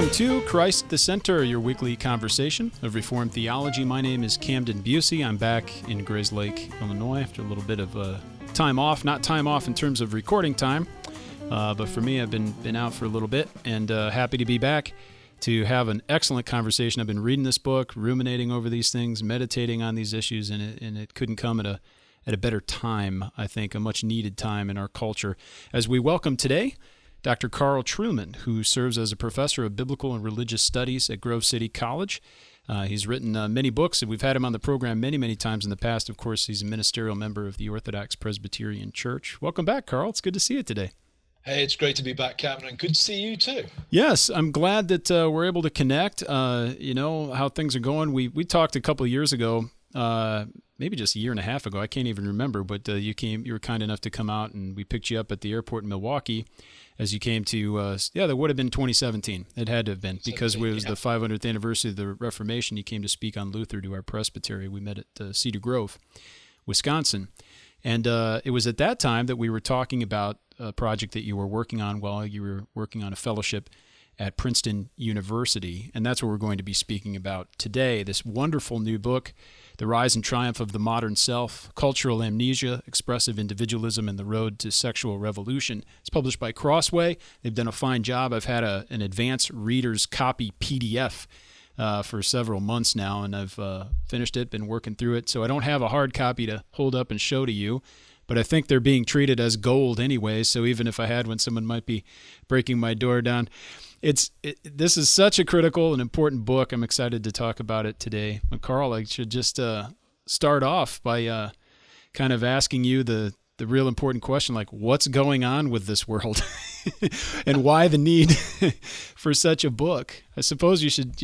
Welcome to Christ the Center, your weekly conversation of Reformed theology. My name is Camden Busey. I'm back in Grayslake, Illinois, after a little bit of time off. Not time off in terms of recording time, but for me, I've been out for a little bit, and happy to be back to have an excellent conversation. I've been reading this book, ruminating over these things, meditating on these issues, and it couldn't come at a better time, I think, a much needed time in our culture. As we welcome today Dr. Carl Trueman, who serves as a professor of biblical and religious studies at Grove City College. He's written many books, and we've had him on the program many, many times in the past. Of course, he's a ministerial member of the Orthodox Presbyterian Church. Welcome back, Carl. It's good to see you today. Hey, it's great to be back, Cameron, and good to see you too. Yes, I'm glad that we're able to connect. You know how things are going. We talked a couple of years ago, maybe just a year and a half ago. I can't even remember, but you were kind enough to come out, and we picked you up at the airport in Milwaukee as you came to, that would have been 2017. It had to have been, because it was the 500th anniversary of the Reformation. You came to speak on Luther to our presbytery. We met at Cedar Grove, Wisconsin. And it was at that time that we were talking about a project that you were working on while you were working on a fellowship at Princeton University. And that's what we're going to be speaking about today, this wonderful new book, The Rise and Triumph of the Modern Self, Cultural Amnesia, Expressive Individualism, and the Road to Sexual Revolution. It's published by Crossway. They've done a fine job. I've had an advanced reader's copy PDF for several months now, and I've finished it, been working through it. So I don't have a hard copy to hold up and show to you, but I think they're being treated as gold anyway, so even if I had one, someone might be breaking my door down. This is such a critical and important book. I'm excited to talk about it today. But Carl, I should just start off by kind of asking you the real important question, like, what's going on with this world and why the need for such a book? I suppose you should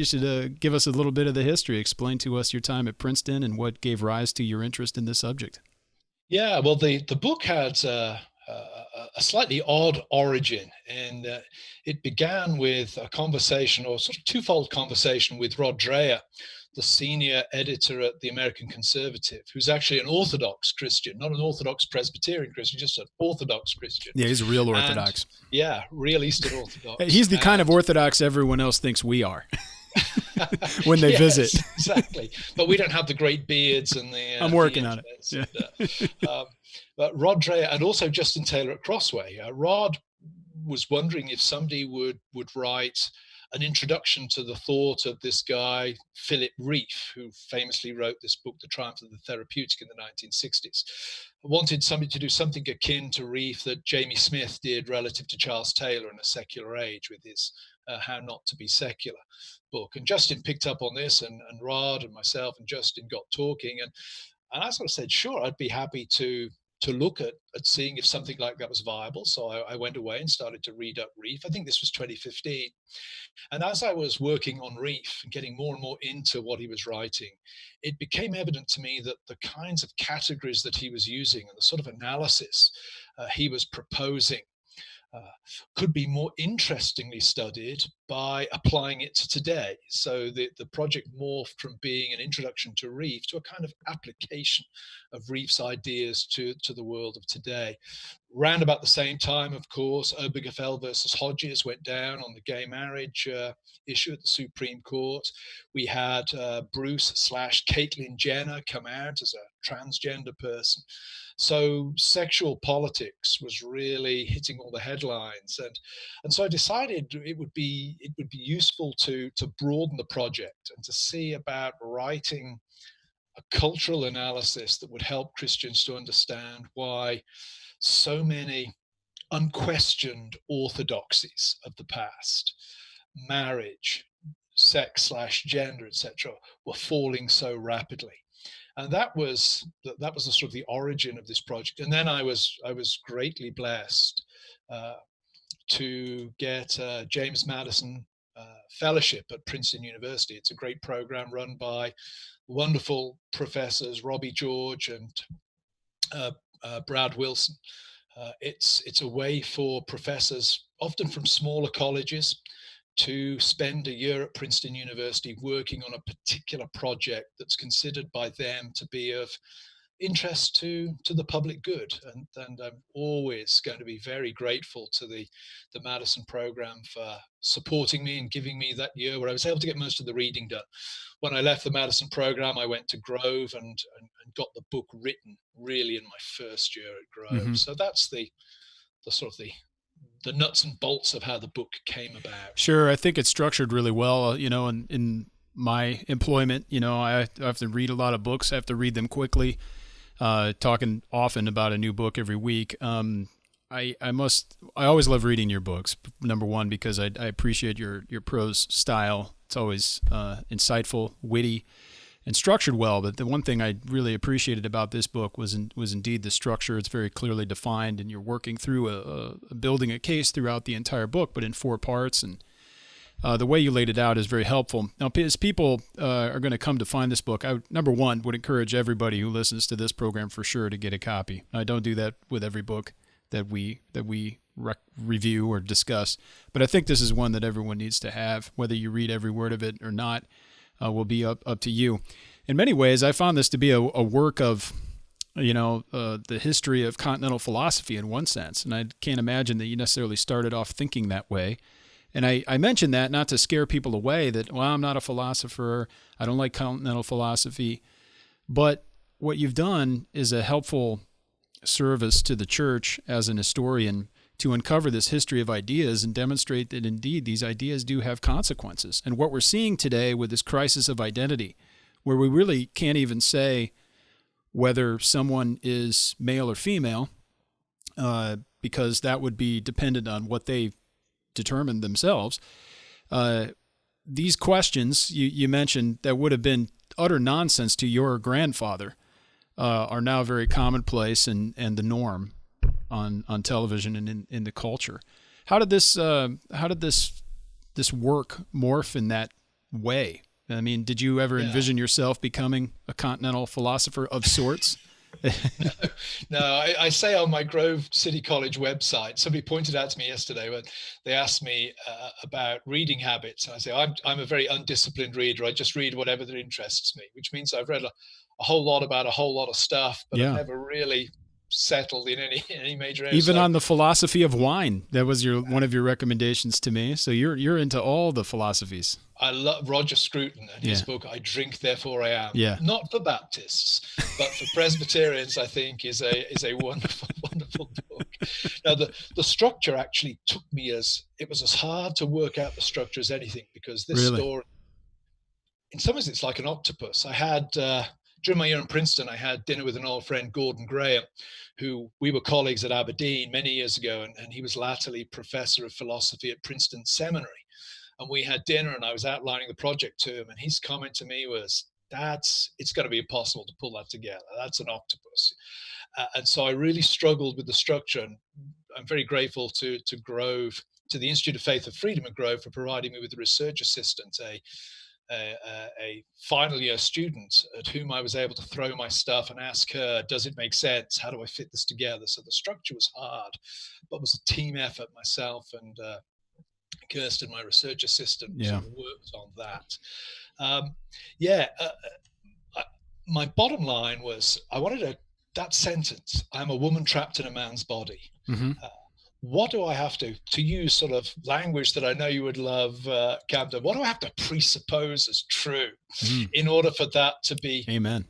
give us a little bit of the history, explain to us your time at Princeton and what gave rise to your interest in this subject. Yeah, well, the book had a slightly odd origin, and it began with a conversation, or sort of twofold conversation, with Rod Dreher, the senior editor at the American Conservative, who's actually an Orthodox Christian, not an Orthodox Presbyterian Christian, just an Orthodox Christian. Yeah, he's a real Orthodox. Real Eastern Orthodox. He's the kind of Orthodox everyone else thinks we are when they visit. Exactly. But we don't have the great beards and the... I'm working on it. Yeah. But Rod Dreher, and also Justin Taylor at Crossway. Rod was wondering if somebody would write an introduction to the thought of this guy, Philip Rieff, who famously wrote this book, The Triumph of the Therapeutic, in the 1960s. I wanted somebody to do something akin to Rieff that Jamie Smith did relative to Charles Taylor in A Secular Age with his How Not to Be Secular book. And Justin picked up on this, and Rod and myself and Justin got talking. And I sort of said, sure, I'd be happy to look at seeing if something like that was viable. So I went away and started to read up Rieff. I think this was 2015. And as I was working on Rieff and getting more and more into what he was writing, it became evident to me that the kinds of categories that he was using and the sort of analysis he was proposing could be more interestingly studied by applying it to today. So the project morphed from being an introduction to Rieff to a kind of application of Rieff's ideas to the world of today. Round about the same time, of course, Obergefell versus Hodges went down on the gay marriage issue at the Supreme Court. We had Bruce/Caitlyn Jenner come out as a transgender person. So sexual politics was really hitting all the headlines, and so I decided it would be useful to broaden the project and to see about writing a cultural analysis that would help Christians to understand why so many unquestioned orthodoxies of the past, marriage, sex/gender, etc., were falling so rapidly. And that was the sort of the origin of this project. And then I was greatly blessed to get a James Madison Fellowship at Princeton University. It's a great program run by wonderful professors Robbie George and Brad Wilson. It's a way for professors, often from smaller colleges, to spend a year at Princeton University working on a particular project that's considered by them to be of interest to the public good. And I'm always going to be very grateful to the Madison program for supporting me and giving me that year where I was able to get most of the reading done. When I left the Madison program, I went to Grove and got the book written really in my first year at Grove. Mm-hmm. So that's the sort of the nuts and bolts of how the book came about. Sure, I think it's structured really well. In my employment, I have to read a lot of books. I have to read them quickly. Talking often about a new book every week. I always love reading your books. Number one, because I appreciate your prose style. It's always insightful, witty, and structured well. But the one thing I really appreciated about this book was indeed the structure. It's very clearly defined, and you're working through building a case throughout the entire book, but in 4 parts. And the way you laid it out is very helpful. Now, as people are going to come to find this book, I, number one, would encourage everybody who listens to this program for sure to get a copy. I don't do that with every book that we review or discuss, but I think this is one that everyone needs to have. Whether you read every word of it or not will be up to you. In many ways, I found this to be a work of the history of continental philosophy in one sense, and I can't imagine that you necessarily started off thinking that way. And I mentioned that not to scare people away that, well, I'm not a philosopher, I don't like continental philosophy. But what you've done is a helpful service to the church as an historian to uncover this history of ideas and demonstrate that indeed these ideas do have consequences. And what we're seeing today with this crisis of identity, where we really can't even say whether someone is male or female, because that would be dependent on what they determined themselves. These questions you mentioned that would have been utter nonsense to your grandfather are now very commonplace and the norm on television and in the culture. How did this work morph in that way? I mean, did you ever envision yourself becoming a continental philosopher of sorts? No, I say on my Grove City College website, somebody pointed out to me yesterday when they asked me about reading habits. And I say, I'm a very undisciplined reader. I just read whatever that interests me, which means I've read a whole lot about a whole lot of stuff, but I've never really settled in any major area. Even on the philosophy of wine, that was one of your recommendations to me. So you're into all the philosophies. I love Roger Scruton and his book, I Drink, Therefore I Am. Yeah. Not for Baptists, but for Presbyterians, I think is a wonderful, wonderful book. Now, the structure actually took me it was as hard to work out the structure as anything, because this story, in some ways, it's like an octopus. I had, during my year in Princeton, I had dinner with an old friend, Gordon Graham, who we were colleagues at Aberdeen many years ago, and he was latterly professor of philosophy at Princeton Seminary. And we had dinner, and I was outlining the project to him, and his comment to me was, it's going to be impossible to pull that together. That's an octopus. And so I really struggled with the structure. And I'm very grateful to Grove, to the Institute of Faith and Freedom at Grove, for providing me with a research assistant, a final year student at whom I was able to throw my stuff and ask her, does it make sense? How do I fit this together? So the structure was hard, but it was a team effort. Myself and Kirsten, my research assistant, sort of worked on that. My bottom line was, I wanted that sentence, I'm a woman trapped in a man's body. Mm-hmm. What do I have to use sort of language that I know you would love, Camden? What do I have to presuppose as true in order for that to be amen,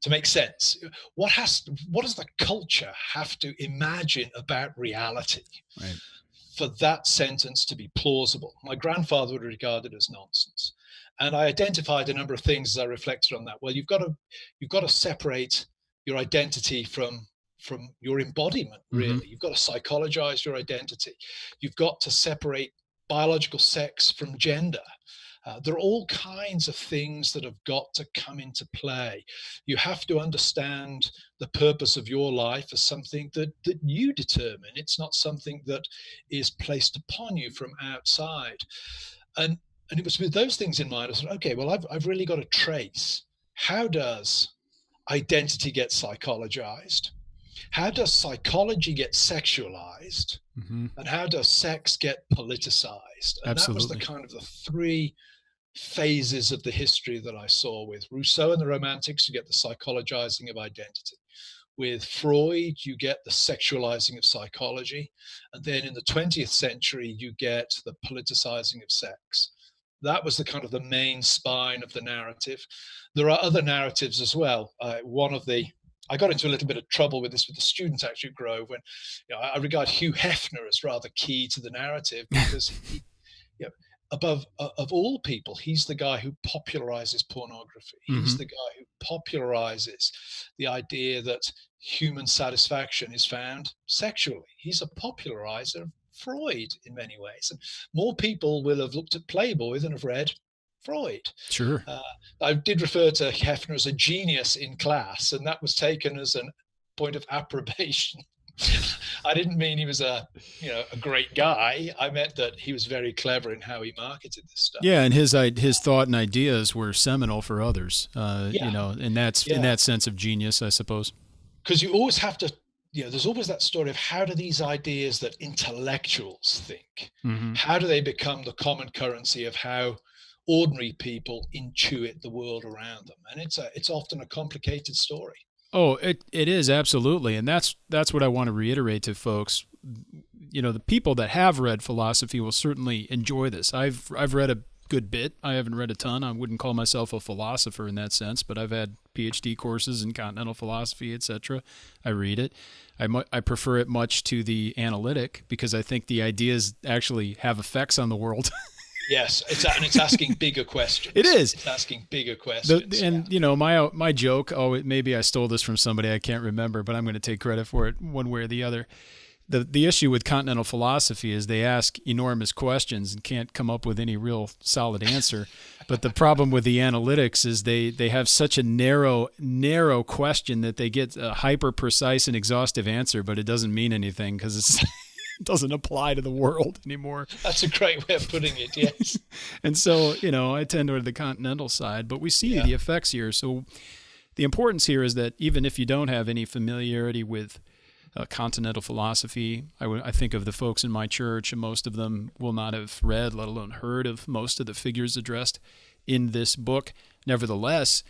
to make sense? What does the culture have to imagine about reality for that sentence to be plausible? My grandfather would regard it as nonsense, and I identified a number of things as I reflected on that. Well, you've got to separate your identity from your embodiment, really. Mm-hmm. You've got to psychologize your identity. You've got to separate biological sex from gender. There are all kinds of things that have got to come into play. You have to understand the purpose of your life as something that you determine. It's not something that is placed upon you from outside. And it was with those things in mind, I said, okay, well, I've really got to trace, how does identity get psychologized? How does psychology get sexualized? Mm-hmm. And how does sex get politicized? And that was the kind of the 3 phases of the history that I saw with Rousseau and the Romantics. You get the psychologizing of identity. With Freud, you get the sexualizing of psychology. And then in the 20th century, you get the politicizing of sex. That was the kind of the main spine of the narrative. There are other narratives as well. I got into a little bit of trouble with this with the students actually at Grove when I regard Hugh Hefner as rather key to the narrative because he, of all people, he's the guy who popularizes pornography. He's the guy who popularizes the idea that human satisfaction is found sexually. He's a popularizer of Freud in many ways. And more people will have looked at Playboy than have read Freud. Sure. I did refer to Hefner as a genius in class, and that was taken as a point of approbation. I didn't mean he was a great guy. I meant that he was very clever in how he marketed this stuff. Yeah, and his thought and ideas were seminal for others. And that's in that sense of genius, I suppose. Because you always have to. There's always that story of how do these ideas that intellectuals think, how do they become the common currency of how ordinary people intuit the world around them? And it's often a complicated story. Oh, it is, absolutely. And that's what I want to reiterate to folks. The people that have read philosophy will certainly enjoy this. I've read a good bit. I haven't read a ton. I wouldn't call myself a philosopher in that sense, but I've had PhD courses in continental philosophy, etc. I read it. I prefer it much to the analytic because I think the ideas actually have effects on the world. Yes, it's asking bigger questions. It is. It's asking bigger questions. My joke, maybe I stole this from somebody, I can't remember, but I'm going to take credit for it one way or the other. The issue with continental philosophy is they ask enormous questions and can't come up with any real solid answer. But the problem with the analytics is they have such a narrow question that they get a hyper precise and exhaustive answer, but it doesn't mean anything because it doesn't apply to the world anymore. That's a great way of putting it, yes. And so, I tend toward the continental side, but we see the effects here. So the importance here is that even if you don't have any familiarity with continental philosophy, I think of the folks in my church, and most of them will not have read, let alone heard of most of the figures addressed in this book. Nevertheless,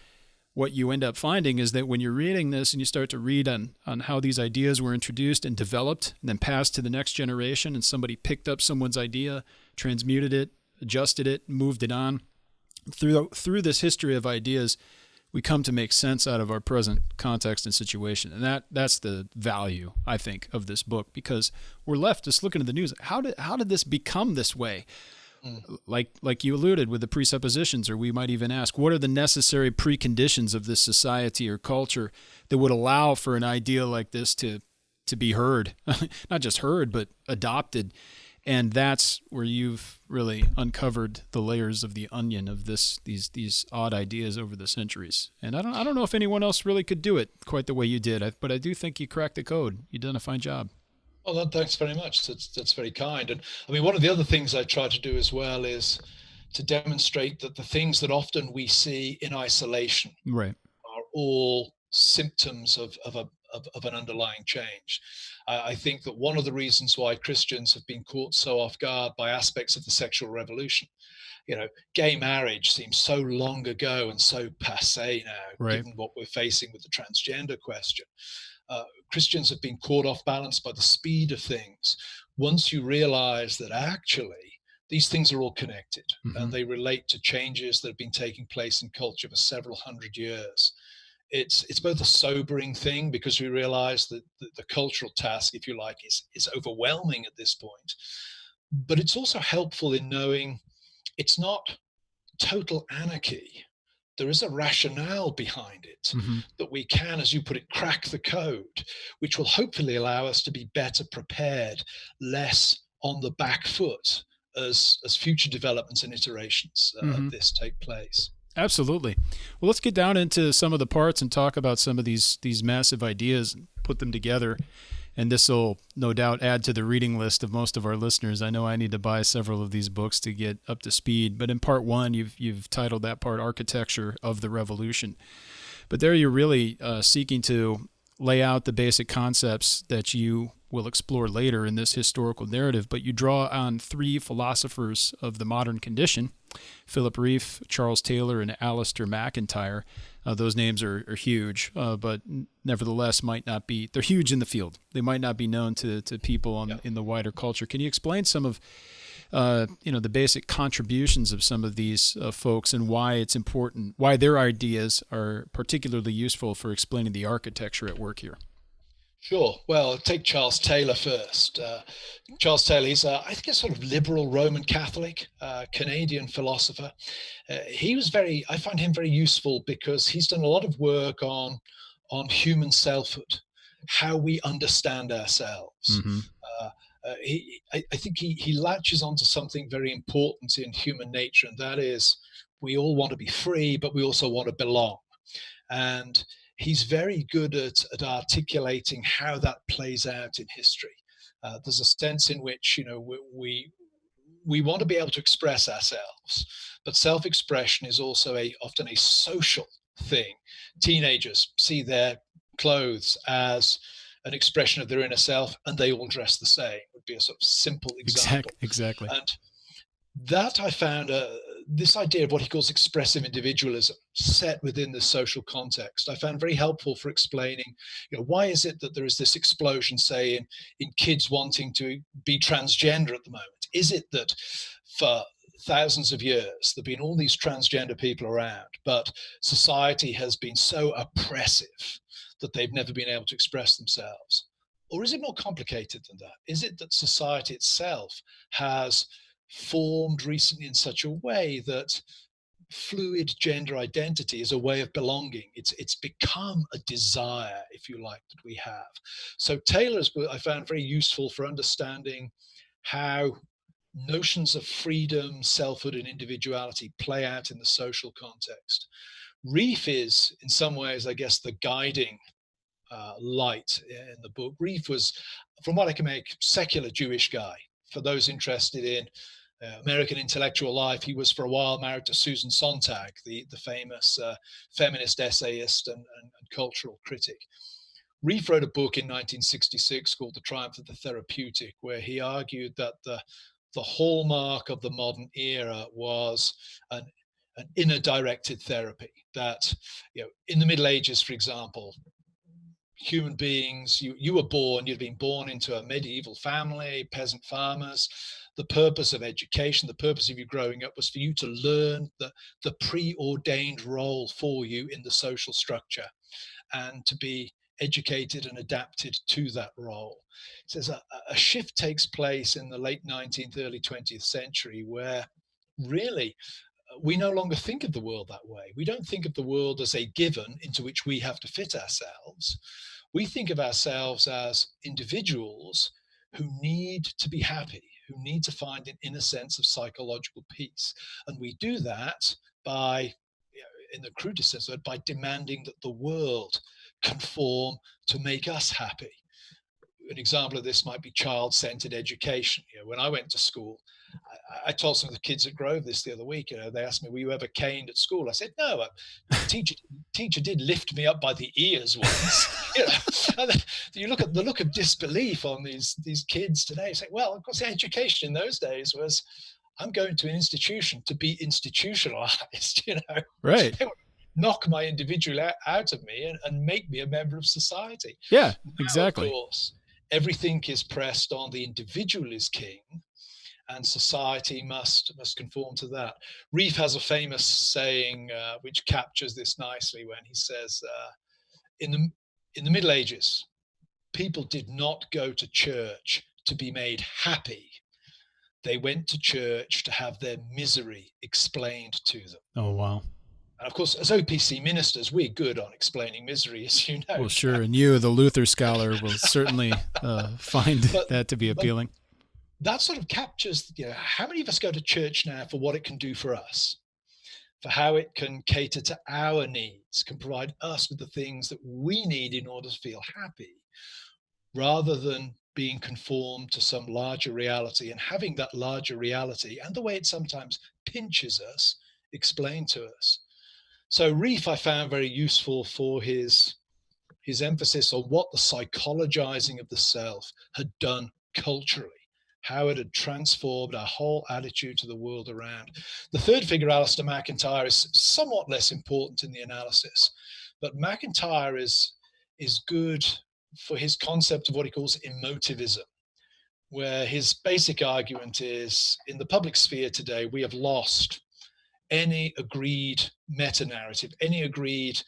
what you end up finding is that when you're reading this and you start to read on how these ideas were introduced and developed and then passed to the next generation, and somebody picked up someone's idea, transmuted it, adjusted it, moved it on, through this history of ideas, we come to make sense out of our present context and situation. And that's the value, I think, of this book, because we're left just looking at the news. How did this become this way? Like you alluded with the presuppositions, or we might even ask, what are the necessary preconditions of this society or culture that would allow for an idea like this to be heard, not just heard, but adopted? And that's where you've really uncovered the layers of the onion of these odd ideas over the centuries. And I don't know if anyone else really could do it quite the way you did, but I do think you cracked the code. You've done a fine job. Well, thanks very much. That's very kind. And I mean, one of the other things I try to do as well is to demonstrate that the things that often we see in isolation are all symptoms of an underlying change. I think that one of the reasons why Christians have been caught so off guard by aspects of the sexual revolution, gay marriage seems so long ago and so passé now, given what we're facing with the transgender question. Christians have been caught off balance by the speed of things. Once you realize that actually these things are all connected and they relate to changes that have been taking place in culture for several hundred years, it's both a sobering thing because we realize that the cultural task, if you like, is overwhelming at this point. But it's also helpful in knowing it's not total anarchy. There is a rationale behind it that we can, as you put it, crack the code, which will hopefully allow us to be better prepared, less on the back foot as future developments and iterations of this take place. Absolutely. Well, let's get down into some of the parts and talk about some of these massive ideas and put them together. And this will no doubt add to the reading list of most of our listeners. I know I need to buy several of these books to get up to speed. But in part one, you've titled that part Architecture of the Revolution. But there you're really seeking to lay out the basic concepts that you will explore later in this historical narrative, but you draw on three philosophers of the modern condition: Philip Rieff, Charles Taylor, and Alistair MacIntyre. Those names are huge, but nevertheless might not be, they're huge in the field. They might not be known to people in the wider culture. Can you explain some of the basic contributions of some of these folks and why it's important, why their ideas are particularly useful for explaining the architecture at work here? Sure. Well, take Charles Taylor first. Charles Taylor, he's I think a sort of liberal Roman Catholic, Canadian philosopher. I find him very useful because he's done a lot of work on human selfhood, how we understand ourselves. Mm-hmm. I think he latches onto something very important in human nature, and that is we all want to be free, but we also want to belong. And he's very good at articulating how that plays out in history. There's a sense in which we want to be able to express ourselves, but self-expression is also often a social thing. Teenagers see their clothes as an expression of their inner self, and they all dress the same. Would be a sort of simple example. Exactly. And that I found this idea of what he calls expressive individualism set within the social context, I found very helpful for explaining, why is it that there is this explosion, say, in kids wanting to be transgender at the moment? Is it that for thousands of years there have been all these transgender people around, but society has been so oppressive that they've never been able to express themselves? Or is it more complicated than that? Is it that society itself has formed recently in such a way that fluid gender identity is a way of belonging? It's become a desire, if you like, that we have. So Taylor's book I found very useful for understanding how notions of freedom, selfhood, and individuality play out in the social context. Rieff is, in some ways, I guess, the guiding light in the book. Rieff was, from what I can make, secular Jewish guy. For those interested in American intellectual life, he was for a while married to Susan Sontag, the famous feminist essayist and cultural critic. Rieff wrote a book in 1966 called The Triumph of the Therapeutic, where he argued that the hallmark of the modern era was an inner directed therapy. That, in the Middle Ages, for example, human beings, you were born, you'd been born into a medieval family, peasant farmers. The purpose of education, the purpose of you growing up was for you to learn the preordained role for you in the social structure and to be educated and adapted to that role. It says a shift takes place in the late 19th, early 20th century where really we no longer think of the world that way. We don't think of the world as a given into which we have to fit ourselves. We think of ourselves as individuals who need to be happy, who need to find an inner sense of psychological peace. And we do that by, in the crudest sense, by demanding that the world conform to make us happy. An example of this might be child-centered education. When I went to school, I told some of the kids at Grove this the other week. They asked me, "Were you ever caned at school?" I said, "No. The teacher did lift me up by the ears once." And you look at the look of disbelief on these kids today. Say, well, of course, education in those days was, I'm going to an institution to be institutionalized. Right. They would knock my individual out of me and make me a member of society. Yeah, now, exactly. Of course, everything is pressed on the individual is king, and society must conform to that. Rieff has a famous saying which captures this nicely when he says, in the Middle Ages, people did not go to church to be made happy. They went to church to have their misery explained to them. Oh, wow. And of course, as OPC ministers, we're good on explaining misery, as you know. Well, sure. And you, the Luther scholar, will certainly find that to be appealing. That sort of captures, how many of us go to church now for what it can do for us, for how it can cater to our needs, can provide us with the things that we need in order to feel happy, rather than being conformed to some larger reality and having that larger reality and the way it sometimes pinches us explained to us. So Rieff I found very useful for his his emphasis on what the psychologizing of the self had done culturally, how it had transformed our whole attitude to the world around. The third figure, Alistair MacIntyre, is somewhat less important in the analysis, but MacIntyre is good for his concept of what he calls emotivism, where his basic argument is, in the public sphere today, we have lost any agreed meta-narrative, any agreed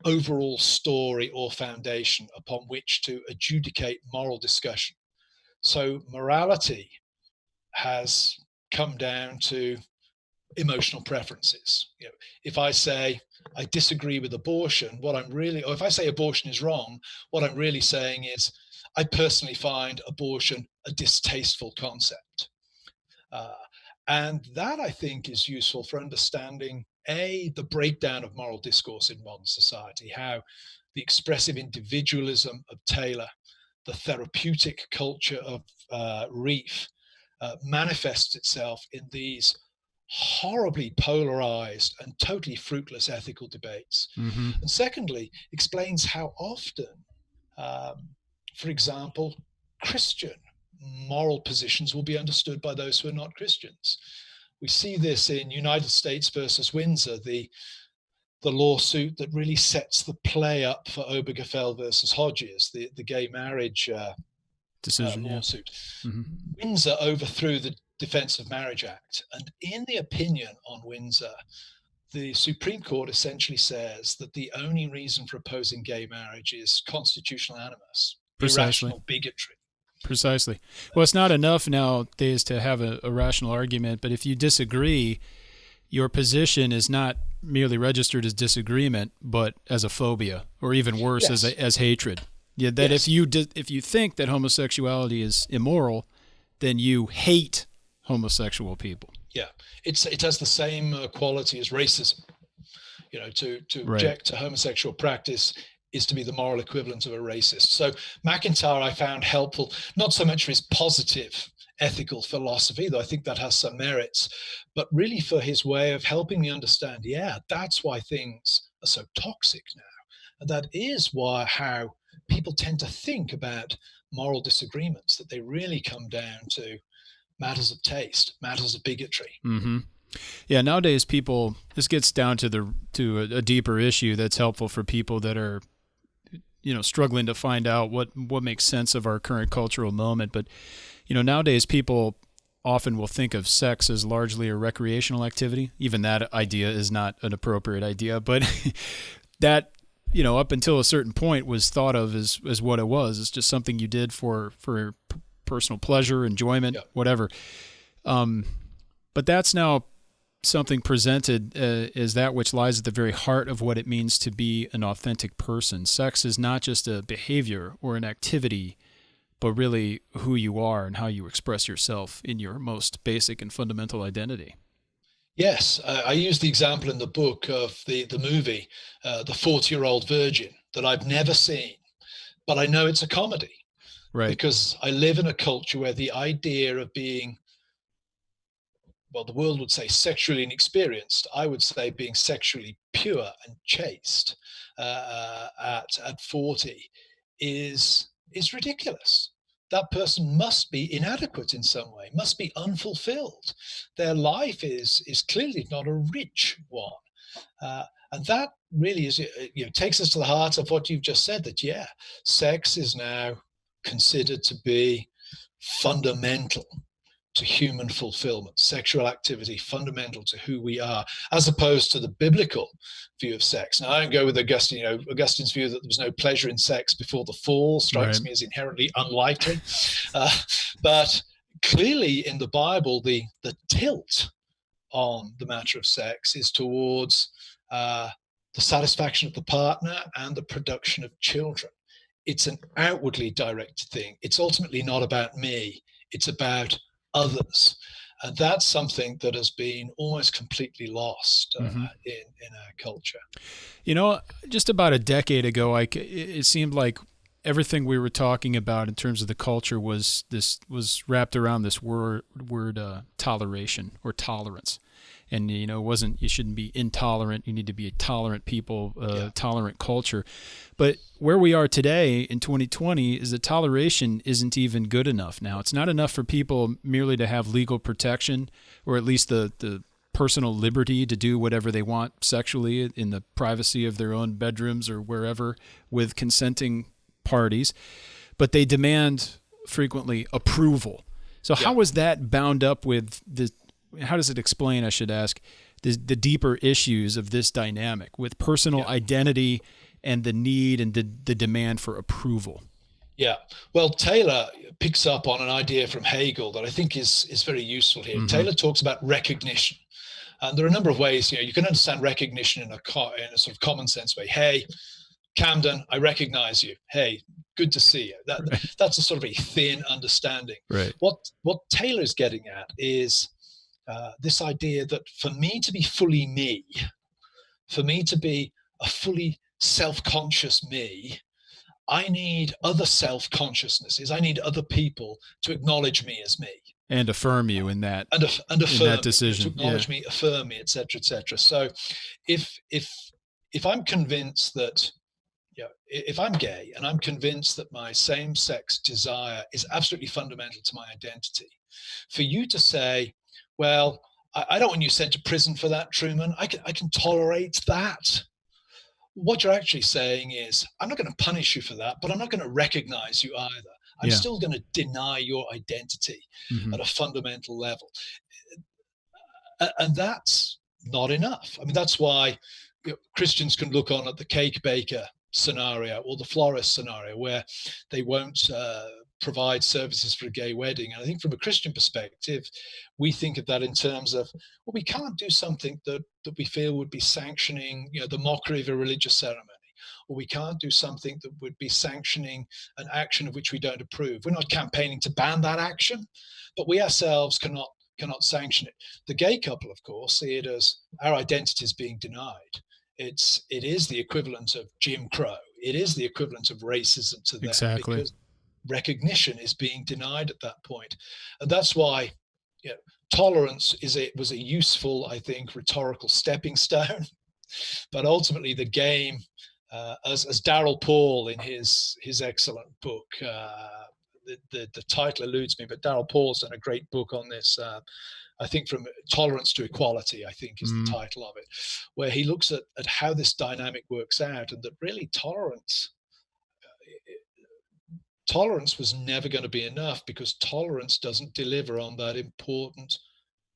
overall story or foundation upon which to adjudicate moral discussion. So morality has come down to emotional preferences. You know, if I say I disagree with abortion, or if I say abortion is wrong, what I'm really saying is I personally find abortion a distasteful concept. And that, I think, is useful for understanding, the breakdown of moral discourse in modern society, how the expressive individualism of Taylor, the therapeutic culture of Reef, manifests itself in these horribly polarized and totally fruitless ethical debates. Mm-hmm. And secondly, explains how often, for example, Christian moral positions will be understood by those who are not Christians. We see this in United States versus Windsor, the lawsuit that really sets the play up for Obergefell versus Hodges, the gay marriage decision lawsuit. Yeah. Mm-hmm. Windsor overthrew the Defense of Marriage Act, and in the opinion on Windsor, the Supreme Court essentially says that the only reason for opposing gay marriage is constitutional animus, irrational bigotry. Precisely. Well, it's not enough nowadays to have a rational argument, but if you disagree, your position is not merely registered as disagreement, but as a phobia, or even worse, yes. as hatred. Yeah, that yes. if you think that homosexuality is immoral, then you hate homosexual people. Yeah, it has the same quality as racism. You know, to object to homosexual practice is to be the moral equivalent of a racist. So MacIntyre I found helpful, not so much for his positive ethical philosophy, though I think that has some merits, but really for his way of helping me understand, that's why things are so toxic now. And that is how people tend to think about moral disagreements, that they really come down to matters of taste, matters of bigotry. Mm-hmm. Yeah, nowadays this gets down to a deeper issue that's helpful for people that are, struggling to find out what makes sense of our current cultural moment. But, nowadays people often will think of sex as largely a recreational activity. Even that idea is not an appropriate idea, but that, up until a certain point was thought of as what it was. It's just something you did for personal pleasure, enjoyment, whatever. But that's now something presented as that which lies at the very heart of what it means to be an authentic person. Sex is not just a behavior or an activity, but really who you are and how you express yourself in your most basic and fundamental identity. Yes, I use the example in the book of the movie, The 40-Year-Old Virgin, that I've never seen, but I know it's a comedy. Right. Because I live in a culture where the idea of being, well, the world would say sexually inexperienced, I would say being sexually pure and chaste at 40 is ridiculous. That person must be inadequate in some way, must be unfulfilled. Their life is clearly not a rich one. And that really is, takes us to the heart of what you've just said, that, sex is now considered to be fundamental to human fulfillment, sexual activity fundamental to who we are, as opposed to the biblical view of sex. Now, I don't go with Augustine. Augustine's view that there was no pleasure in sex before the fall strikes me as inherently unlikely. But clearly in the Bible, the tilt on the matter of sex is towards the satisfaction of the partner and the production of children. It's an outwardly directed thing. It's ultimately not about me. It's about others. And that's something that has been almost completely lost in our culture. Just about a decade ago, it seemed like everything we were talking about in terms of the culture was wrapped around this word toleration or tolerance. and you shouldn't be intolerant. You need to be a tolerant people, tolerant culture. But where we are today in 2020 is that toleration isn't even good enough now. It's not enough for people merely to have legal protection, or at least the personal liberty to do whatever they want sexually in the privacy of their own bedrooms or wherever with consenting parties, but they demand frequently approval. So how is that bound up with how does it explain, I should ask, the deeper issues of this dynamic with personal identity and the need and the demand for approval? Yeah, well, Taylor picks up on an idea from Hegel that I think is very useful here. Taylor talks about recognition. And there are a number of ways, you can understand recognition in a sort of common sense way. Hey, Camden, I recognize you. Hey, good to see you. That's a sort of a thin understanding. Right. What Taylor's getting at is this idea that for me to be fully me, for me to be a fully self-conscious me, I need other self-consciousnesses. I need other people to acknowledge me as me. And affirm you in that, and affirm in that decision. To acknowledge me, affirm me, etc., etc. So if I'm convinced that, if I'm gay and I'm convinced that my same-sex desire is absolutely fundamental to my identity, for you to say, well, I don't want you sent to prison for that, Trueman. I can tolerate that. What you're actually saying is, I'm not going to punish you for that, but I'm not going to recognize you either. I'm still going to deny your identity at a fundamental level. And that's not enough. I mean, that's why Christians can look on at the cake baker scenario or the florist scenario, where they won't provide services for a gay wedding. And I think from a Christian perspective, we think of that in terms of, well, we can't do something that we feel would be sanctioning, the mockery of a religious ceremony, or we can't do something that would be sanctioning an action of which we don't approve. We're not campaigning to ban that action, but we ourselves cannot sanction it. The gay couple, of course, see it as our identity is being denied. It is the equivalent of Jim Crow. It is the equivalent of racism to them. Exactly. Because recognition is being denied at that point. And that's why tolerance was a useful, I think, rhetorical stepping stone. But ultimately the game, as Darrell Paul in his excellent book, the title eludes me, but Darrell Paul's done a great book on this, I think From Tolerance to Equality, I think is the title of it, where he looks at how this dynamic works out, and that really tolerance was never going to be enough, because tolerance doesn't deliver on that important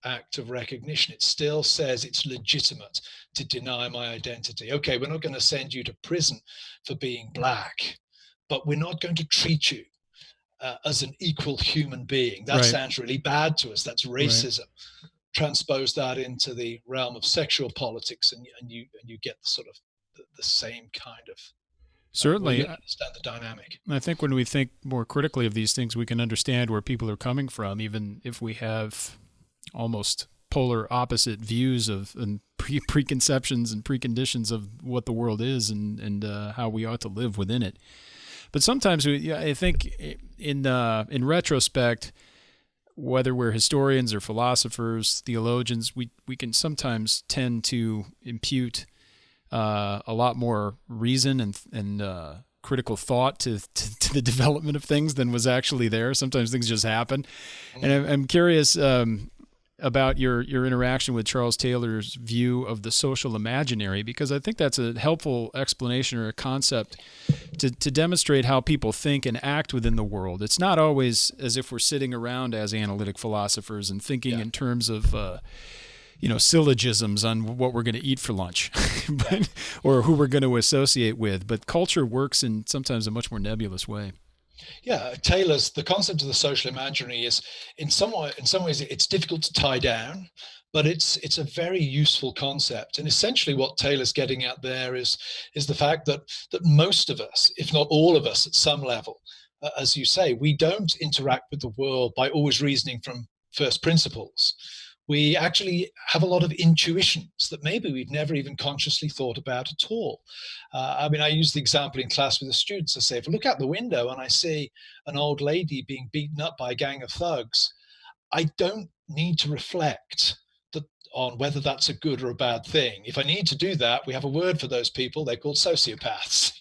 act of recognition. It still says it's legitimate to deny my identity. Okay, we're not going to send you to prison for being black, but we're not going to treat you as an equal human being. That sounds really bad to us. That's racism. Right. Transpose that into the realm of sexual politics, and you get sort of the same kind of. Certainly, you understand the dynamic. I think when we think more critically of these things, we can understand where people are coming from, even if we have almost polar opposite views of and preconceptions and preconditions of what the world is and how we ought to live within it. But sometimes I think in retrospect, whether we're historians or philosophers, theologians, we can sometimes tend to impute a lot more reason and critical thought to the development of things than was actually there. Sometimes things just happen. And I'm curious about your interaction with Charles Taylor's view of the social imaginary, because I think that's a helpful explanation or a concept to demonstrate how people think and act within the world. It's not always as if we're sitting around as analytic philosophers and thinking in terms of syllogisms on what we're going to eat for lunch or who we're going to associate with. But culture works in sometimes a much more nebulous way. Yeah, the concept of the social imaginary is in some ways it's difficult to tie down, but it's a very useful concept. And essentially what Taylor's getting at there is the fact that most of us, if not all of us at some level, as you say, we don't interact with the world by always reasoning from first principles. We actually have a lot of intuitions that maybe we've never even consciously thought about at all. I use the example in class with the students. I say, if I look out the window and I see an old lady being beaten up by a gang of thugs, I don't need to reflect that on whether that's a good or a bad thing. If I need to do that, we have a word for those people. They're called sociopaths.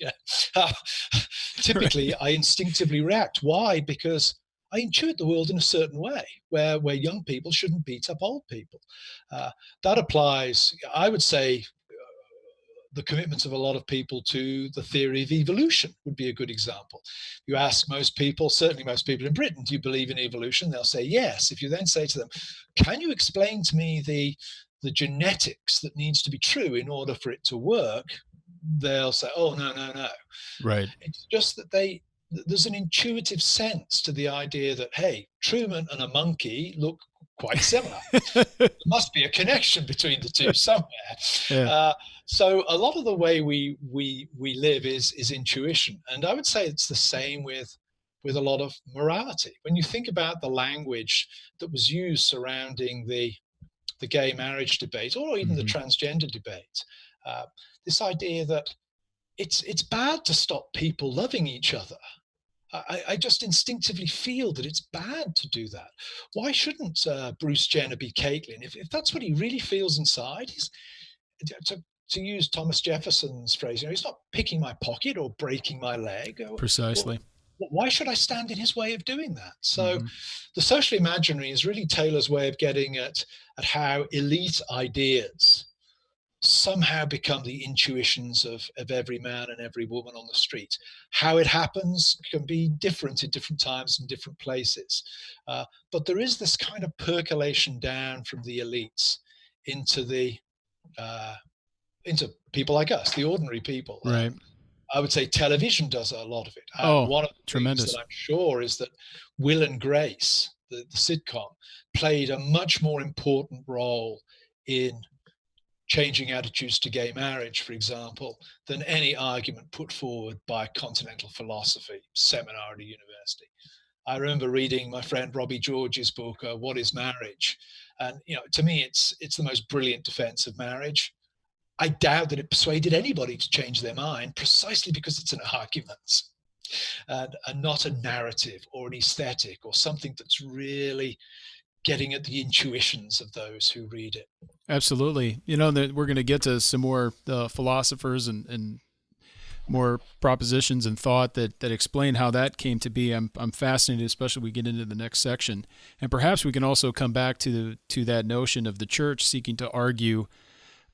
Typically, I instinctively react. Why? Because I intuit the world in a certain way, where young people shouldn't beat up old people. That applies, I would say, the commitments of a lot of people to the theory of evolution would be a good example. You ask most people, certainly most people in Britain, do you believe in evolution? They'll say yes. If you then say to them, can you explain to me the genetics that needs to be true in order for it to work? They'll say, oh, no. Right. It's just that there's an intuitive sense to the idea that, hey, Trueman and a monkey look quite similar. There must be a connection between the two somewhere. Yeah. So a lot of the way we live is intuition, and I would say it's the same with a lot of morality. When you think about the language that was used surrounding the gay marriage debate, or even the transgender debate, this idea that it's bad to stop people loving each other. I just instinctively feel that it's bad to do that. Why shouldn't Bruce Jenner be Caitlyn? If that's what he really feels inside, he's, to use Thomas Jefferson's phrase, he's not picking my pocket or breaking my leg. Precisely. Why should I stand in his way of doing that? So the social imaginary is really Taylor's way of getting at how elite ideas somehow become the intuitions of every man and every woman on the street. How it happens can be different in different times and different places. But there is this kind of percolation down from the elites into into people like us, the ordinary people. Right. I would say television does a lot of it. One of the tremendous things that I'm sure is that Will and Grace, the sitcom, played a much more important role in changing attitudes to gay marriage, for example, than any argument put forward by continental philosophy seminar at a university. I remember reading my friend Robbie George's book, What is Marriage? And to me, it's the most brilliant defense of marriage. I doubt that it persuaded anybody to change their mind, precisely because it's an argument and not a narrative or an aesthetic or something that's really getting at the intuitions of those who read it. Absolutely. We're going to get to some more philosophers and more propositions and thought that explain how that came to be. I'm fascinated, especially when we get into the next section. And perhaps we can also come back to that notion of the church seeking to argue